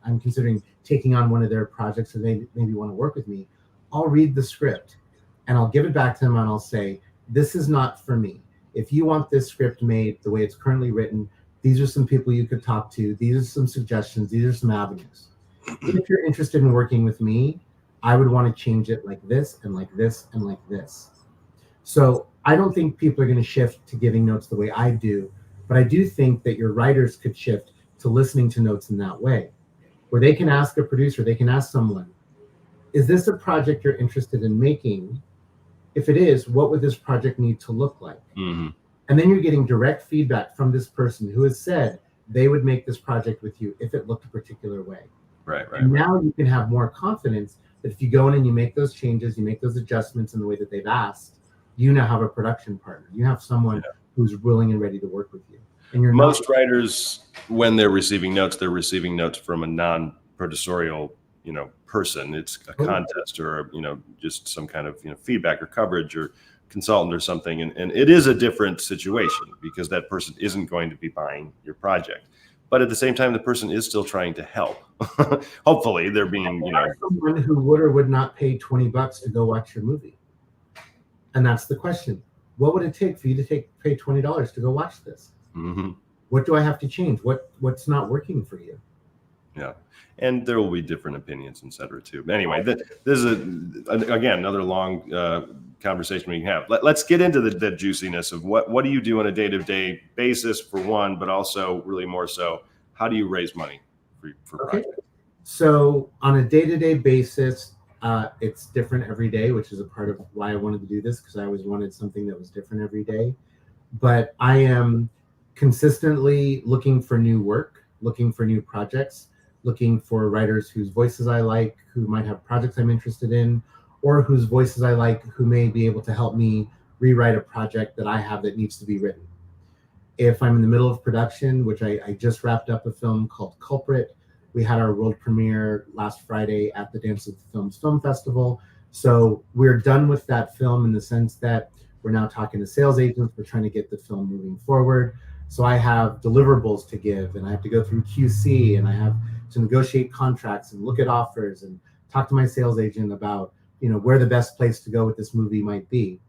I'm considering taking on one of their projects, or they maybe want to work with me, I'll read the script and I'll give it back to them, and I'll say, this is not for me. If you want this script made the way it's currently written, these are some people you could talk to. These are some suggestions. These are some avenues. If you're interested in working with me, I would want to change it like this and like this and like this. So I don't think people are going to shift to giving notes the way I do, but I do think that your writers could shift to listening to notes in that way, where they can ask a producer, they can ask someone, is this a project you're interested in making? If it is, what would this project need to look like? Mm-hmm. And then you're getting direct feedback from this person who has said they would make this project with you if it looked a particular way. Right. And now you can have more confidence that if you go in and you make those changes, you make those adjustments in the way that they've asked, you now have a production partner. You have someone who's willing and ready to work with you. And most writers, when they're receiving notes from a non-producerial, person. It's a contest or, just some kind of, feedback or coverage or consultant or something. And it is a different situation, because that person isn't going to be buying your project. But at the same time, the person is still trying to help. Hopefully they're being, someone who would or would not pay $20 to go watch your movie. And that's the question. What would it take for you to pay $20 to go watch this? Mm-hmm. What do I have to change? What's not working for you? Yeah. And there will be different opinions, et cetera, too. But anyway, this is, again, another long conversation we can have. Let's get into the juiciness of what do you do on a day-to-day basis, for one, but also really more so, how do you raise money for projects? So on a day-to-day basis, it's different every day, which is a part of why I wanted to do this, because I always wanted something that was different every day. But I am consistently looking for new work, looking for new projects, looking for writers whose voices I like, who might have projects I'm interested in, or whose voices I like, who may be able to help me rewrite a project that I have that needs to be written. If I'm in the middle of production, which I just wrapped up a film called Culprit. We had our world premiere last Friday at the Dance of the Films Film Festival. So we're done with that film in the sense that we're now talking to sales agents. We're trying to get the film moving forward. So I have deliverables to give, and I have to go through QC, and I have to negotiate contracts and look at offers and talk to my sales agent about, where the best place to go with this movie might be.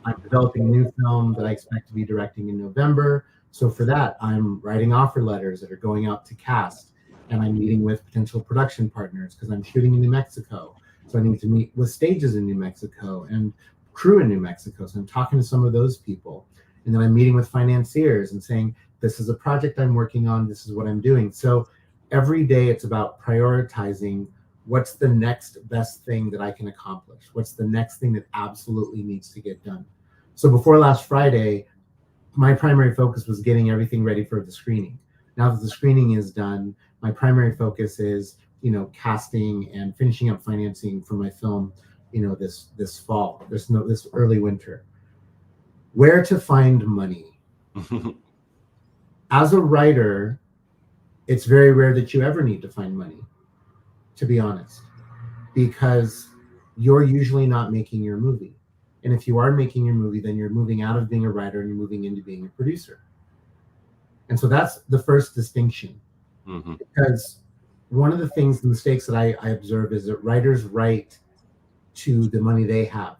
I'm developing a new film that I expect to be directing in November. So for that, I'm writing offer letters that are going out to cast, and I'm meeting with potential production partners because I'm shooting in New Mexico. So I need to meet with stages in New Mexico and crew in New Mexico. So I'm talking to some of those people. And then I'm meeting with financiers and saying, this is a project I'm working on. This is what I'm doing. So every day it's about prioritizing what's the next best thing that I can accomplish? What's the next thing that absolutely needs to get done? So before last Friday, my primary focus was getting everything ready for the screening. Now that the screening is done, my primary focus is, casting and finishing up financing for my film, this fall, this early winter. Where to find money? As a writer, it's very rare that you ever need to find money, to be honest, because you're usually not making your movie. And if you are making your movie, then you're moving out of being a writer and you're moving into being a producer. And so that's the first distinction. Because one of the mistakes that I observe is that writers write to the money they have,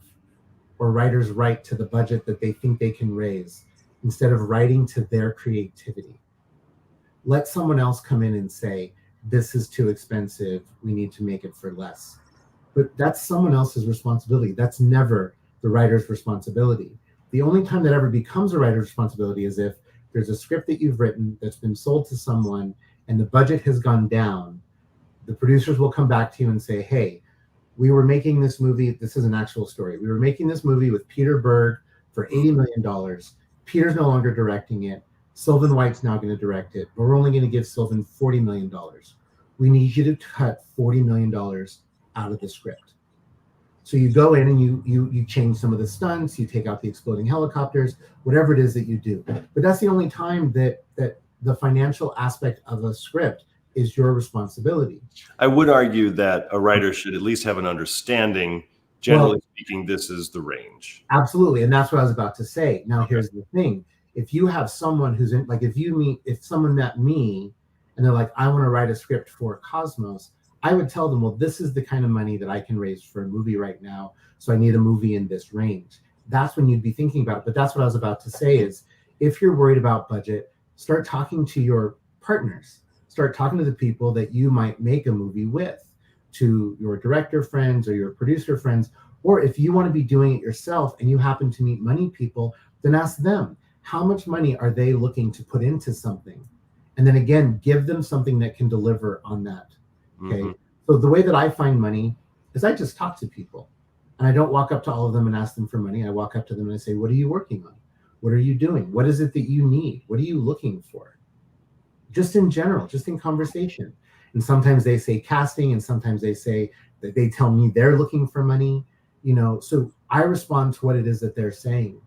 or writers write to the budget that they think they can raise, instead of writing to their creativity. Let someone else come in and say, this is too expensive, we need to make it for less. But that's someone else's responsibility. That's never the writer's responsibility. The only time that ever becomes a writer's responsibility is if there's a script that you've written that's been sold to someone and the budget has gone down. The producers will come back to you and say, hey, we were making this movie, this is an actual story. We were making this movie with Peter Berg for $80 million. Peter's no longer directing it. Sylvan White's now going to direct it, but we're only going to give Sylvan $40 million. We need you to cut $40 million out of the script. So you go in and you change some of the stunts, you take out the exploding helicopters, whatever it is that you do. But that's the only time that the financial aspect of a script is your responsibility. I would argue that a writer should at least have an understanding, generally speaking, this is the range. Absolutely. And that's what I was about to say. Now, here's the thing. If you have someone who's in, like, if someone met me and they're like, I want to write a script for Cosmos, I would tell them, well, this is the kind of money that I can raise for a movie right now. So I need a movie in this range. That's when you'd be thinking about it. But that's what I was about to say is, if you're worried about budget, start talking to your partners. Start talking to the people that you might make a movie with, to your director friends or your producer friends. Or if you want to be doing it yourself and you happen to meet money people, then ask them, how much money are they looking to put into something? And then again, give them something that can deliver on that. Okay. So the way that I find money is I just talk to people, and I don't walk up to all of them and ask them for money. I walk up to them and I say, what are you working on? What are you doing? What is it that you need? What are you looking for? Just in general, just in conversation. And sometimes they say casting, and sometimes they say that they tell me they're looking for money, so I respond to what it is that they're saying.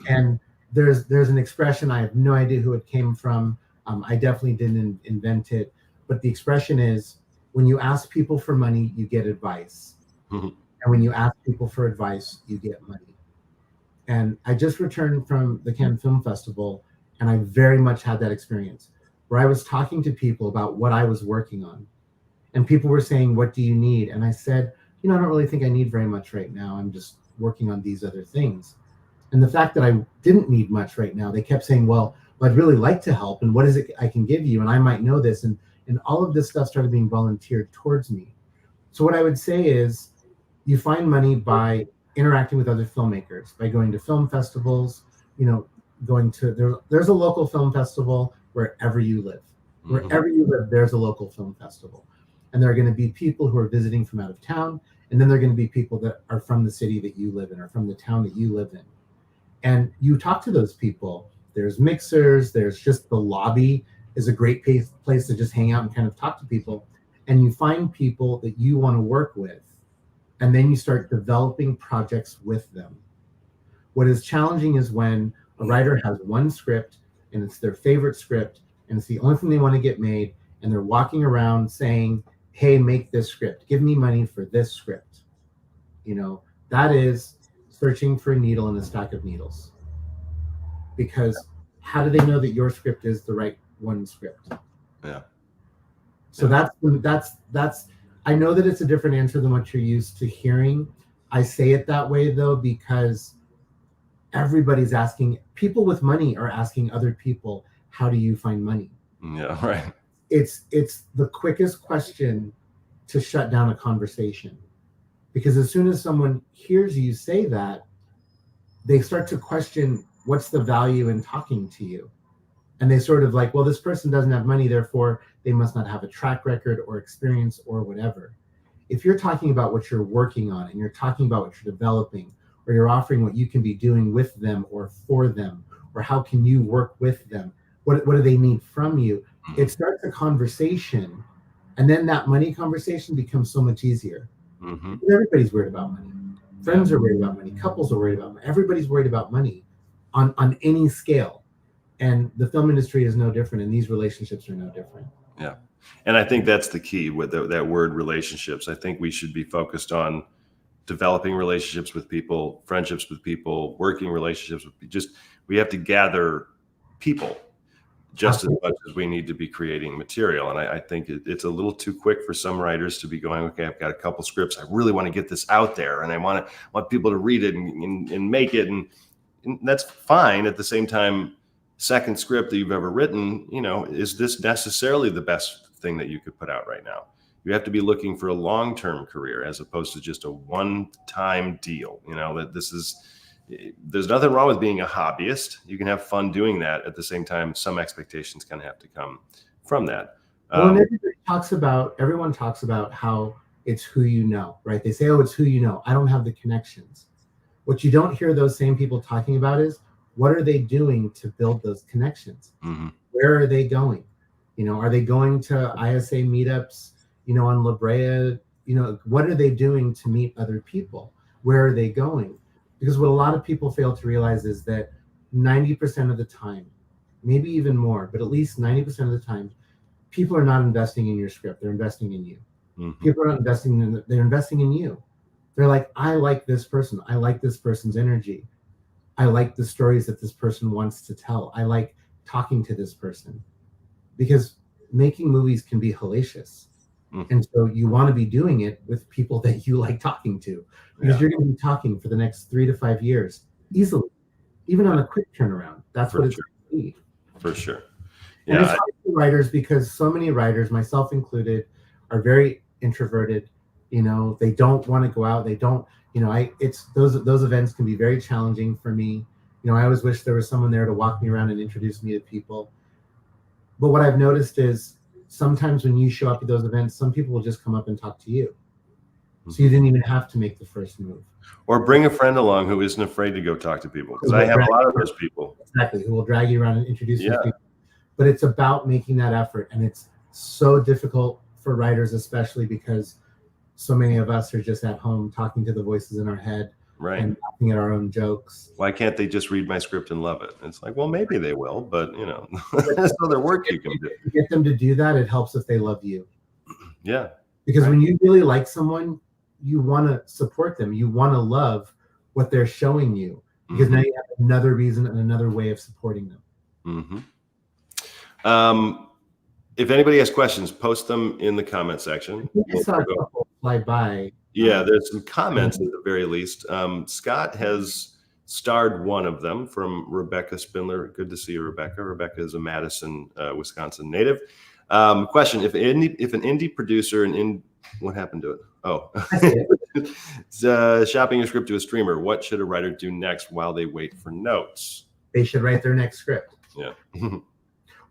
And there's an expression, I have no idea who it came from. I definitely didn't invent it, but the expression is, when you ask people for money, you get advice. And when you ask people for advice, you get money. And I just returned from the Cannes Film Festival, and I very much had that experience where I was talking to people about what I was working on. And people were saying, what do you need? And I said, I don't really think I need very much right now. I'm just working on these other things. And the fact that I didn't need much right now, they kept saying, well, I'd really like to help. And what is it I can give you? And I might know this. And all of this stuff started being volunteered towards me. So what I would say is, you find money by interacting with other filmmakers, by going to film festivals, there's a local film festival wherever you live. Wherever you live, there's a local film festival. And there are going to be people who are visiting from out of town. And then there are going to be people that are from the city that you live in, or from the town that you live in. And you talk to those people. There's mixers, there's just the lobby is a great place to just hang out and kind of talk to people. And you find people that you want to work with. And then you start developing projects with them. What is challenging is when a writer has one script and it's their favorite script and it's the only thing they want to get made, and they're walking around saying, hey, make this script, give me money for this script. That is searching for a needle in a stack of needles. Because how do they know that your script is the right one script? Yeah. So that's I know that it's a different answer than what you're used to hearing. I say it that way though, because everybody's asking, people with money are asking other people, how do you find money? Yeah, right. It's the quickest question to shut down a conversation, because as soon as someone hears you say that, they start to question what's the value in talking to you. And they sort of like, well, this person doesn't have money, therefore they must not have a track record or experience or whatever. If you're talking about what you're working on and you're talking about what you're developing, or you're offering what you can be doing with them or for them, or how can you work with them, what do they need from you, it starts a conversation. And then that money conversation becomes so much easier. Mm-hmm. Everybody's worried about money. Friends are worried about money. Couples are worried about money. Everybody's worried about money on any scale. And the film industry is no different, and these relationships are no different. Yeah. And I think that's the key with that word relationships. I think we should be focused on developing relationships with people, friendships with people, working relationships with just, we have to gather people just as much as we need to be creating material. And I think it's a little too quick for some writers to be going, okay, I've got a couple scripts. I really want to get this out there, and I want people to read it and make it. And that's fine. At the same time, second script that you've ever written, is this necessarily the best thing that you could put out right now? You have to be looking for a long-term career as opposed to just a one-time deal. There's nothing wrong with being a hobbyist. You can have fun doing that. At the same time, some expectations kind of have to come from that. Well, and everyone talks about how it's who you know, right? They say, oh, it's who you know. I don't have the connections. What you don't hear those same people talking about is, what are they doing to build those connections? Mm-hmm. Where are they going? Are they going to ISA meetups, on La Brea? What are they doing to meet other people? Where are they going? Because what a lot of people fail to realize is that 90% of the time, maybe even more, but at least 90% of the time, people are not investing in your script. They're investing in you. Mm-hmm. People are not investing they're investing in you. They're like, I like this person. I like this person's energy. I like the stories that this person wants to tell. I like talking to this person. Because making movies can be hellacious. Mm-hmm. And so you want to be doing it with people that you like talking to, because you're going to be talking for the next 3 to 5 years easily, even on a quick turnaround. That's what it's going to be. For sure. Yeah. And it's hard for writers, because so many writers, myself included, are very introverted. They don't want to go out. They don't, it's those events can be very challenging for me. I always wish there was someone there to walk me around and introduce me to people. But what I've noticed is sometimes when you show up at those events, some people will just come up and talk to you. So you didn't even have to make the first move. Or bring a friend along who isn't afraid to go talk to people. Because I have a lot of those people. Exactly, who will drag you around and introduce you to people. But it's about making that effort. And it's so difficult for writers, especially because so many of us are just at home talking to the voices in our head. Right. And laughing at our own jokes. Why can't they just read my script and love it? It's like, well, maybe they will, but there's other work you can do. To get them to do that, it helps if they love you. Yeah. Because when you really like someone, you want to support them. You want to love what they're showing you, because now you have another reason and another way of supporting them. Mm-hmm. If anybody has questions, post them in the comment section. I saw a couple fly by. Yeah, there's some comments at the very least. Scott has starred one of them from Rebecca Spindler. Good to see you, Rebecca. Rebecca is a Madison, Wisconsin native. Question: If an indie producer what happened to it? Oh, shopping your script to a streamer, what should a writer do next while they wait for notes? They should write their next script. Yeah.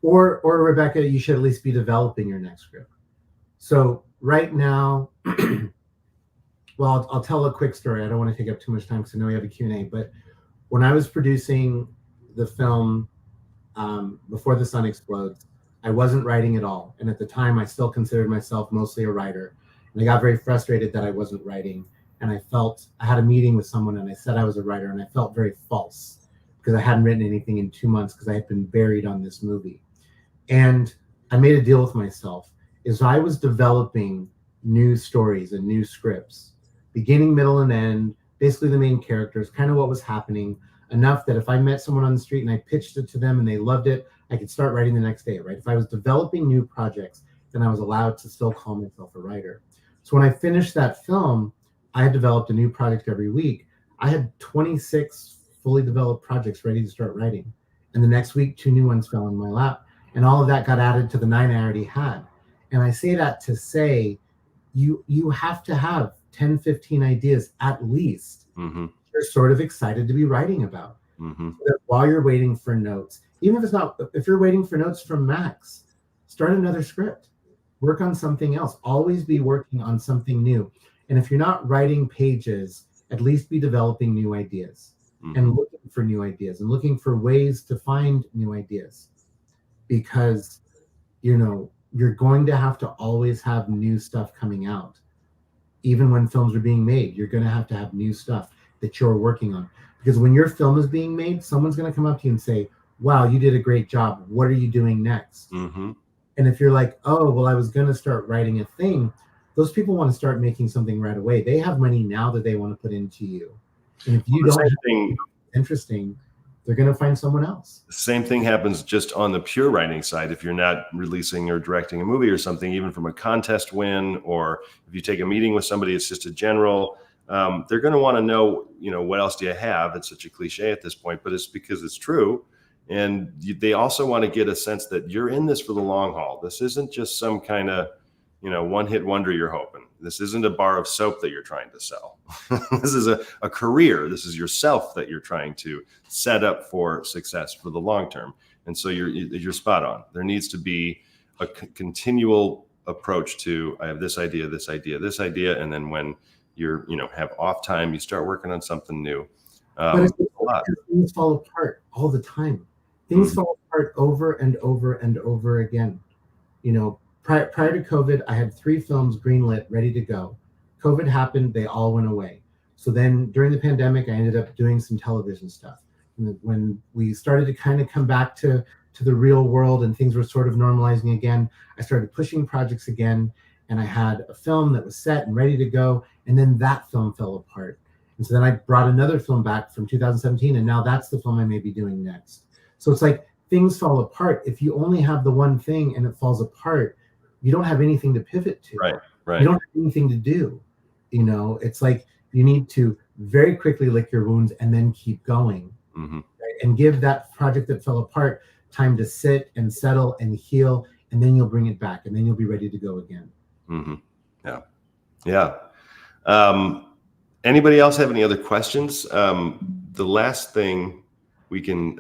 Or Rebecca, you should at least be developing your next script. So right now. Well, I'll tell a quick story. I don't want to take up too much time because I know we have a Q&A. But when I was producing the film Before the Sun Explodes, I wasn't writing at all. And at the time, I still considered myself mostly a writer. And I got very frustrated that I wasn't writing. And I had a meeting with someone and I said I was a writer. And I felt very false because I hadn't written anything in 2 months because I had been buried on this movie. And I made a deal with myself. Is I was developing new stories and new scripts, beginning, middle, and end, basically the main characters, kind of what was happening, enough that if I met someone on the street and I pitched it to them and they loved it, I could start writing the next day, right? If I was developing new projects, then I was allowed to still call myself a writer. So when I finished that film, I had developed a new project every week. I had 26 fully developed projects ready to start writing. And the next week, 2 new ones fell in my lap. And all of that got added to the 9 I already had. And I say that to say, you have to have 10, 15 ideas at least. Mm-hmm. You're sort of excited to be writing about. Mm-hmm. So that while you're waiting for notes, even if you're waiting for notes from Max, start another script. Work on something else. Always be working on something new. And if you're not writing pages, at least be developing new ideas. Mm-hmm. And looking for new ideas and looking for ways to find new ideas. Because, you're going to have to always have new stuff coming out. Even when films are being made, you're going to have new stuff that you're working on. Because when your film is being made, someone's going to come up to you and say, wow, you did a great job. What are you doing next? Mm-hmm. And if you're like, oh, well, I was going to start writing a thing, those people want to start making something right away. They have money now that they want to put into you. And if you don't have anything interesting, they're going to find someone else. The same thing happens just on the pure writing side. If you're not releasing or directing a movie or something, even from a contest win, or if you take a meeting with somebody, it's just a general, they're going to want to know, what else do you have? It's such a cliche at this point, but it's because it's true. And they also want to get a sense that you're in this for the long haul. This isn't just some kind of, one-hit wonder you're hoping. This isn't a bar of soap that you're trying to sell. This is a career. This is yourself that you're trying to set up for success for the long term. And so you're spot on. There needs to be a continual approach to, I have this idea, this idea, this idea. And then when you're, have off time, you start working on something new. But things fall apart all the time. Things fall apart over and over and over again. Prior to COVID, I had 3 films greenlit, ready to go. COVID happened, they all went away. So then during the pandemic, I ended up doing some television stuff. And when we started to kind of come back to the real world and things were sort of normalizing again, I started pushing projects again. And I had a film that was set and ready to go. And then that film fell apart. And so then I brought another film back from 2017. And now that's the film I may be doing next. So it's like things fall apart. If you only have the one thing and it falls apart, you don't have anything to pivot to. Right. You don't have anything to do. It's like you need to very quickly lick your wounds and then keep going. Mm-hmm. Right? And give that project that fell apart time to sit and settle and heal, and then you'll bring it back, and then you'll be ready to go again. Mm-hmm. Yeah. Anybody else have any other questions? The last thing we can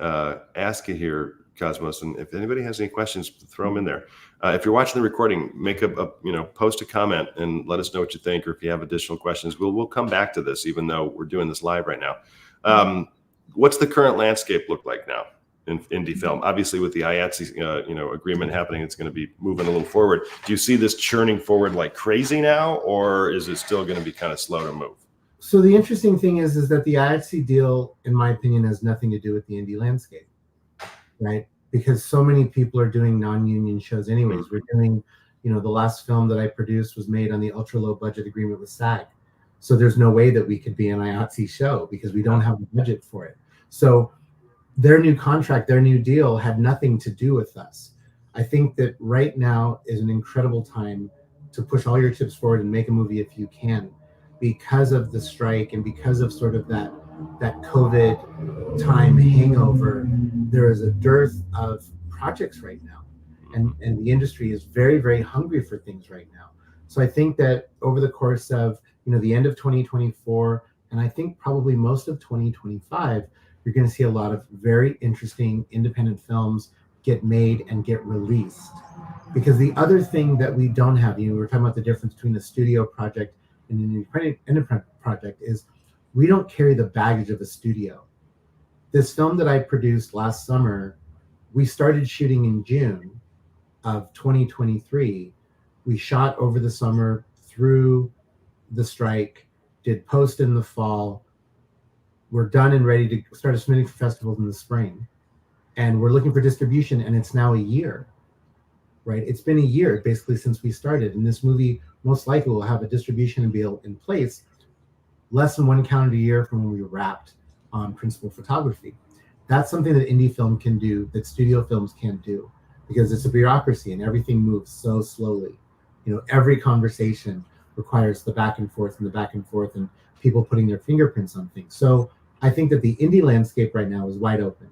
ask you here, Cosmos, and if anybody has any questions, throw them in there. If you're watching the recording, make post a comment and let us know what you think, or if you have additional questions. We'll come back to this, even though we're doing this live right now. What's the current landscape look like now in indie film? Obviously, with the IATSE agreement happening, it's going to be moving a little forward. Do you see this churning forward like crazy now, or is it still going to be kind of slow to move? So the interesting thing is that the IATSE deal, in my opinion, has nothing to do with the indie landscape, right? Because so many people are doing non-union shows anyways. We're doing, the last film that I produced was made on the ultra low budget agreement with SAG. So there's no way that we could be an IATSE show because we don't have the budget for it. So their new contract, their new deal had nothing to do with us. I think that right now is an incredible time to push all your chips forward and make a movie if you can, because of the strike and because of sort of that COVID time hangover. There is a dearth of projects right now, and the industry is very, very hungry for things right now. So I think that over the course of the end of 2024, and I think probably most of 2025, you're going to see a lot of very interesting independent films get made and get released. Because the other thing that we don't have, we're talking about the difference between a studio project and an independent project, is we don't carry the baggage of a studio. This film that I produced last summer, we started shooting in June of 2023. We shot over the summer through the strike, did post in the fall. We're done and ready to start submitting for festivals in the spring. And we're looking for distribution, and it's now a year, right? It's been a year basically since we started. And this movie most likely will have a distribution deal in place less than 1 calendar year from when we wrapped on principal photography. That's something that indie film can do, that studio films can't do, because it's a bureaucracy and everything moves so slowly. Every conversation requires the back and forth and people putting their fingerprints on things. So I think that the indie landscape right now is wide open,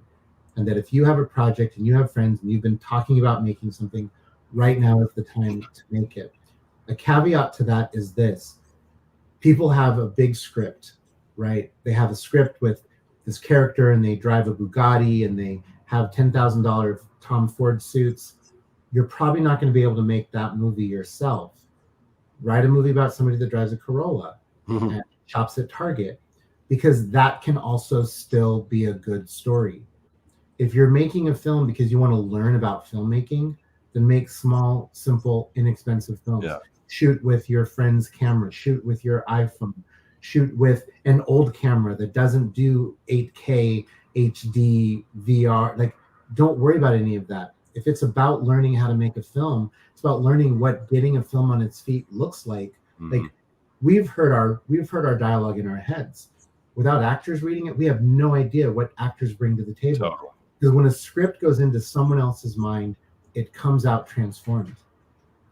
and that if you have a project and you have friends and you've been talking about making something, right now is the time to make it. A caveat to that is this: people have a big script, right? They have a script with this character and they drive a Bugatti and they have $10,000 Tom Ford suits. You're probably not going to be able to make that movie yourself. Write a movie about somebody that drives a Corolla and shops at Target, because that can also still be a good story. If you're making a film because you want to learn about filmmaking, then make small, simple, inexpensive films. Yeah. Shoot with your friend's camera, shoot with your iPhone, shoot with an old camera that doesn't do 8K, HD, VR. Like, don't worry about any of that. If it's about learning how to make a film, it's about learning what getting a film on its feet looks like. Like, we've heard our dialogue in our heads. Without actors reading it, we have no idea what actors bring to the table. Totally. Because when a script goes into someone else's mind, it comes out transformed.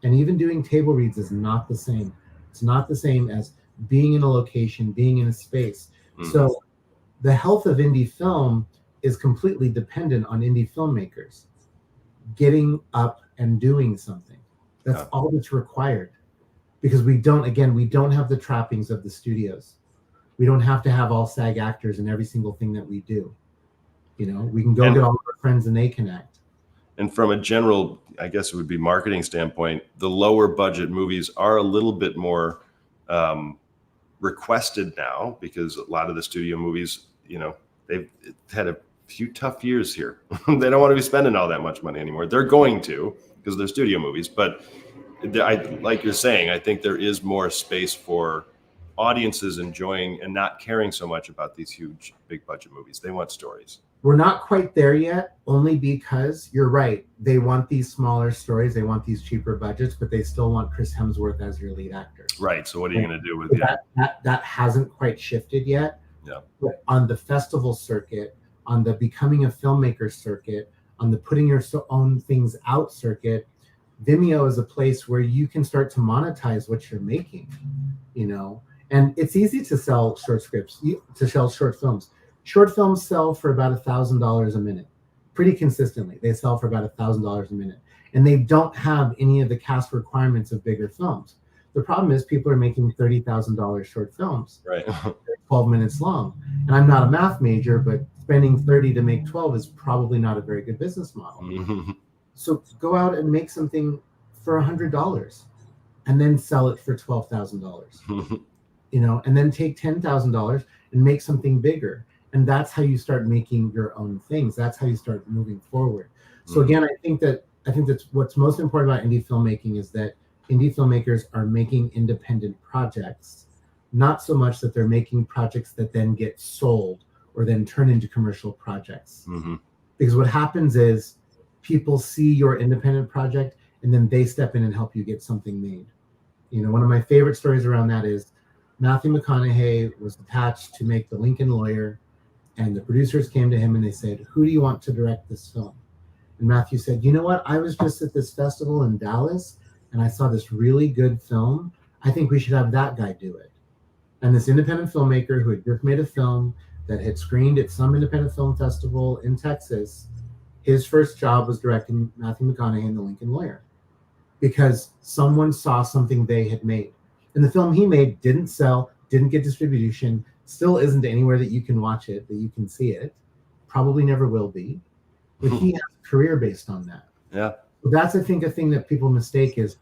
And even doing table reads is not the same. It's not the same as being in a location, being in a space. So the health of indie film is completely dependent on indie filmmakers getting up and doing something. That's all that's required. Because we don't have the trappings of the studios. We don't have to have all SAG actors in every single thing that we do. You know, we can go get all of our friends and they can act. And from a general, I guess it would be marketing standpoint, the lower budget movies are a little bit more requested now, because a lot of the studio movies, you know, they've had a few tough years here. They don't want to be spending all that much money anymore. They're going to, because they're studio movies. But like you're saying, I think there is more space for audiences enjoying and not caring so much about these huge, big budget movies. They want stories. We're not quite there yet, only because you're right. They want these smaller stories. They want these cheaper budgets, but they still want Chris Hemsworth as your lead actor. Right. So what are you going to do with that hasn't quite shifted yet. Yeah. But on the festival circuit, on the becoming a filmmaker circuit, on the putting your own things out circuit, Vimeo is a place where you can start to monetize what you're making, you know. And it's easy to sell short scripts, to sell short films. Short films sell for about $1,000 a minute, pretty consistently. They sell for about $1,000 a minute, and they don't have any of the cast requirements of bigger films. The problem is people are making $30,000 short films, right? 12 minutes long. And I'm not a math major, but spending 30 to make 12 is probably not a very good business model. So go out and make something for $100, and then sell it for $12,000. You know, and then take $10,000 and make something bigger. And that's how you start making your own things. That's how you start moving forward. So again, I think that's what's most important about indie filmmaking is that indie filmmakers are making independent projects, not so much that they're making projects that then get sold or then turn into commercial projects. Because what happens is people see your independent project and then they step in and help you get something made. You know, one of my favorite stories around that is Matthew McConaughey was attached to make The Lincoln Lawyer, and the producers came to him and they said, "Who do you want to direct this film?" And Matthew said, "You know what? I was just at this festival in Dallas and I saw this really good film. I think we should have that guy do it." And this independent filmmaker who had just made a film that had screened at some independent film festival in Texas, his first job was directing Matthew McConaughey in The Lincoln Lawyer, because someone saw something they had made. And the film he made didn't sell, didn't get distribution, still isn't anywhere that you can watch it, that you can see it, probably never will be. But he has a career based on that. Yeah. So that's, I think, a thing that people mistake is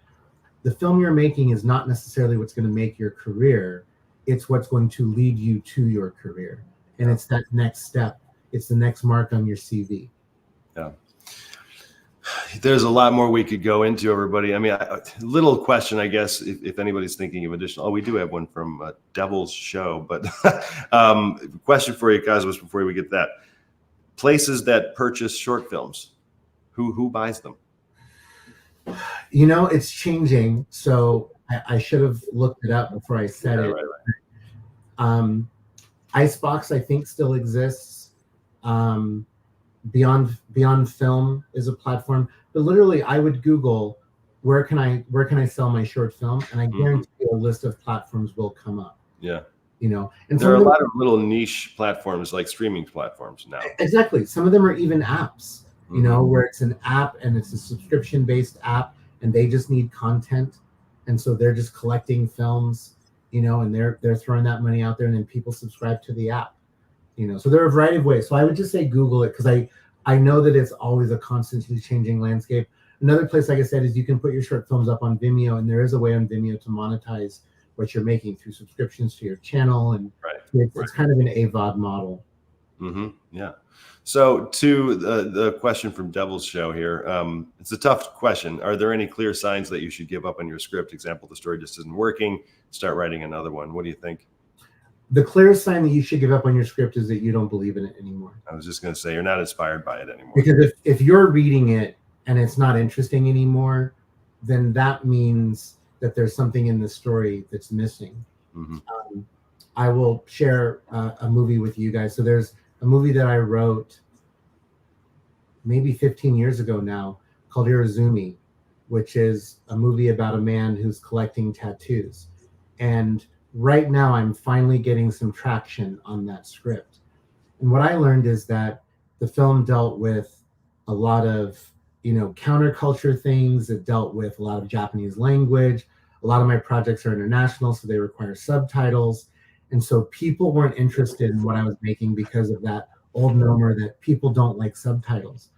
the film you're making is not necessarily what's going to make your career. It's what's going to lead you to your career. And it's that next step. It's the next mark on your CV. Yeah. There's a lot more we could go into, everybody. I mean, a little question, I guess, if anybody's thinking of additional. Oh, we do have one from Devil's Show, but question for you, Cosmos, before we get that. Places that purchase short films, who buys them? You know, it's changing. So I should have looked it up before I said it. Right. Icebox, I think, still exists. Beyond Film is a platform, but literally I would Google where can I sell my short film, and I guarantee a list of platforms will come up. Yeah. And There some are of a them, lot of little niche platforms like streaming platforms now. exactly, some of them are even apps, Mhm. where it's an app and it's a subscription based app and they just need content, and so they're just collecting films, and they're throwing that money out there, and then people subscribe to the app. So there are a variety of ways. So I would just say Google it, because I know that it's always a constantly changing landscape. Another place, like I said, is you can put your short films up on Vimeo, and there is a way on Vimeo to monetize what you're making through subscriptions to your channel, and it's kind of an AVOD model. Yeah. So to the question from Devil's Show here, it's a tough question. Are there any clear signs that you should give up on your script? Example, the story just isn't working, start writing another one. What do you think? The clearest sign that you should give up on your script is that you don't believe in it anymore. I was just going to say, you're not inspired by it anymore. Because if you're reading it and it's not interesting anymore, then that means that there's something in the story that's missing. I will share a movie with you guys. So there's a movie that I wrote maybe 15 years ago now called Irizumi, which is a movie about a man who's collecting tattoos. And right now I'm finally getting some traction on that script. And what I learned is that the film dealt with a lot of, counterculture things. It dealt with a lot of Japanese language. A lot of my projects are international, so they require subtitles. And so people weren't interested in what I was making because of that old normer that people don't like subtitles.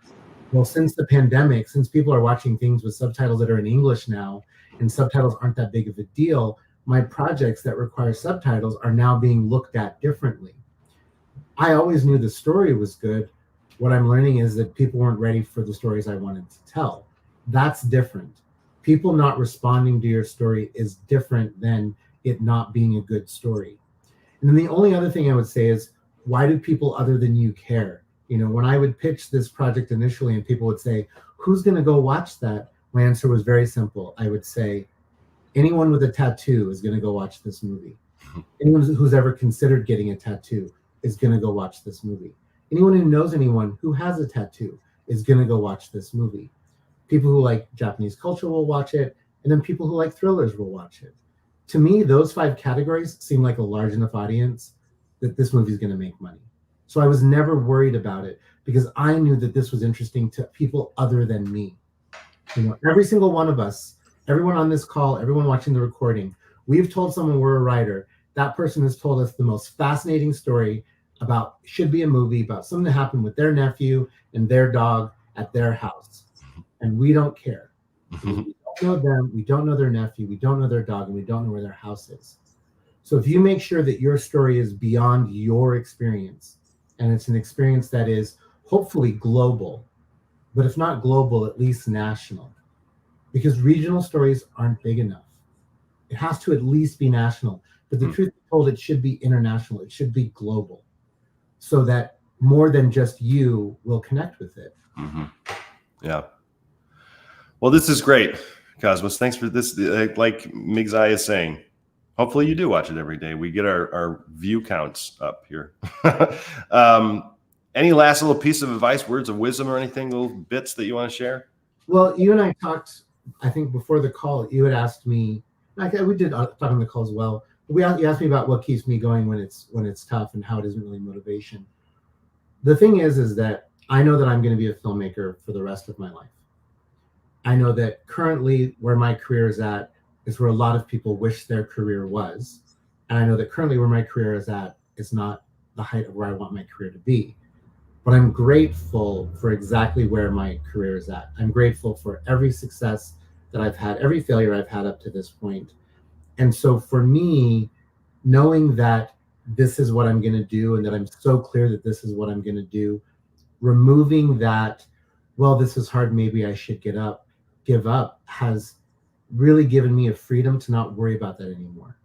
Well, since the pandemic, since people are watching things with subtitles that are in English now, and subtitles aren't that big of a deal, my projects that require subtitles are now being looked at differently. I always knew the story was good. What I'm learning is that people weren't ready for the stories I wanted to tell. That's different. People not responding to your story is different than it not being a good story. And then the only other thing I would say is, why do people other than you care? When I would pitch this project initially and people would say, who's going to go watch that? My answer was very simple. I would say, anyone with a tattoo is going to go watch this movie. Anyone who's ever considered getting a tattoo is going to go watch this movie. Anyone who knows anyone who has a tattoo is going to go watch this movie. People who like Japanese culture will watch it, and then people who like thrillers will watch it. To me, those 5 categories seem like a large enough audience that this movie is going to make money. So I was never worried about it because I knew that this was interesting to people other than me. Every single one of us, everyone on this call, everyone watching the recording, we've told someone we're a writer. That person has told us the most fascinating story should be a movie about something that happened with their nephew and their dog at their house. And we don't care. We don't know them, we don't know their nephew, we don't know their dog, and we don't know where their house is. So if you make sure that your story is beyond your experience, and it's an experience that is hopefully global, but if not global, at least national, because regional stories aren't big enough. It has to at least be national, but the truth be told, it should be international, it should be global, so that more than just you will connect with it. Yeah. Well, this is great, Cosmos. Thanks for this. Like Migzai is saying, hopefully you do watch it every day. We get our view counts up here. Any last little piece of advice, words of wisdom, or anything, little bits that you want to share? Well, you and I talked, I think before the call, you had asked me, we did talk on the call as well. You asked me about what keeps me going when it's tough and how it isn't really motivation. The thing is that I know that I'm going to be a filmmaker for the rest of my life. I know that currently where my career is at is where a lot of people wish their career was. And I know that currently where my career is at is not the height of where I want my career to be. But I'm grateful for exactly where my career is at. I'm grateful for every success that I've had, every failure I've had up to this point. And so for me, knowing that this is what I'm going to do and that I'm so clear that this is what I'm going to do, removing that, well, this is hard, maybe I should give up, has really given me a freedom to not worry about that anymore.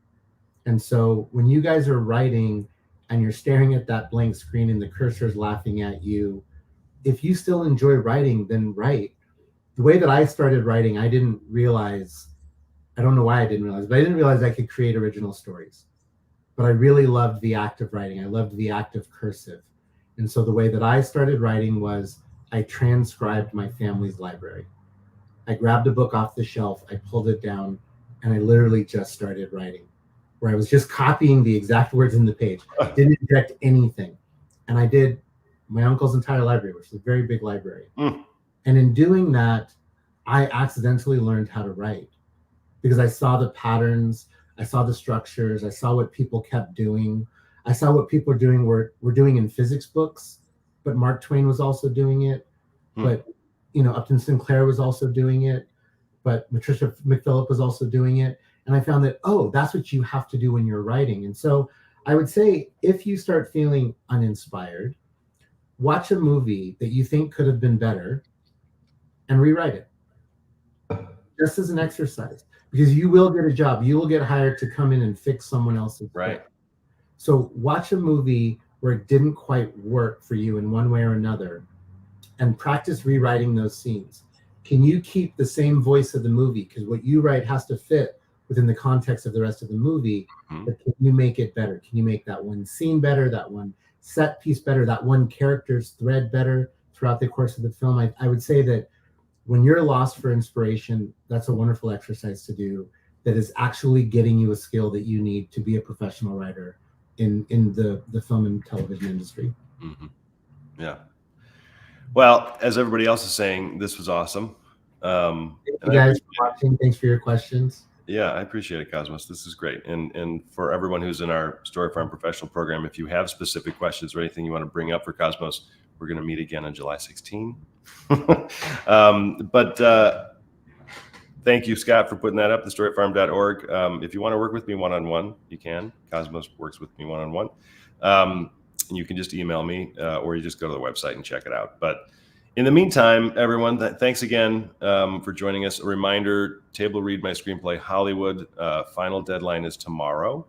And so when you guys are writing and you're staring at that blank screen and the cursor is laughing at you, if you still enjoy writing, then write. The way that I started writing, I didn't realize, I don't know why I didn't realize, but I didn't realize I could create original stories. But I really loved the act of writing. I loved the act of cursive. And so the way that I started writing was I transcribed my family's library. I grabbed a book off the shelf, I pulled it down, and I literally just started writing. where I was just copying the exact words in the page, didn't inject anything. And I did my uncle's entire library, which is a very big library. And in doing that, I accidentally learned how to write because I saw the patterns, I saw the structures, I saw what people kept doing. I saw what people were doing in physics books, but Mark Twain was also doing it. But, Upton Sinclair was also doing it, but Patricia McPhillip was also doing it. And I found that, that's what you have to do when you're writing. And so I would say, if you start feeling uninspired, watch a movie that you think could have been better and rewrite it, just as an exercise, because you will get a job. You will get hired to come in and fix someone else's right. book. So watch a movie where it didn't quite work for you in one way or another and practice rewriting those scenes. Can you keep the same voice of the movie? Because what you write has to fit within the context of the rest of the movie. But can you make it better? Can you make that one scene better, that one set piece better, that one character's thread better throughout the course of the film? I would say that when you're lost for inspiration, that's a wonderful exercise to do that is actually getting you a skill that you need to be a professional writer in the film and television industry. Yeah. Well, as everybody else is saying, this was awesome. Thank you guys for watching. Thanks for your questions. Yeah, I appreciate it, Cosmos. This is great. And for everyone who's in our Story Farm Professional Program, if you have specific questions or anything you want to bring up for Cosmos, we're going to meet again on July 16. Thank you, Scott, for putting that up, thestoryfarm.org. If you want to work with me one-on-one, you can. Cosmos works with me one-on-one. And you can just email me or you just go to the website and check it out. But in the meantime, everyone, thanks again for joining us. A reminder, Table Read My Screenplay Hollywood. Final deadline is tomorrow,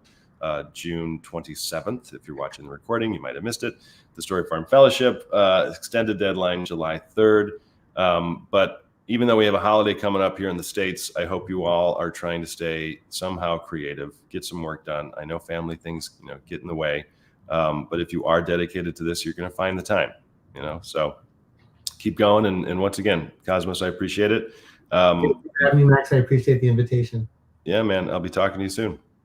June 27th. If you're watching the recording, you might have missed it. The Story Farm Fellowship, extended deadline, July 3rd. But even though we have a holiday coming up here in the States, I hope you all are trying to stay somehow creative, get some work done. I know family things, get in the way. But if you are dedicated to this, you're going to find the time, so keep going. And once again, Cosmos, I appreciate it. Thank you for having me, Max. I appreciate the invitation. Yeah, man, I'll be talking to you soon.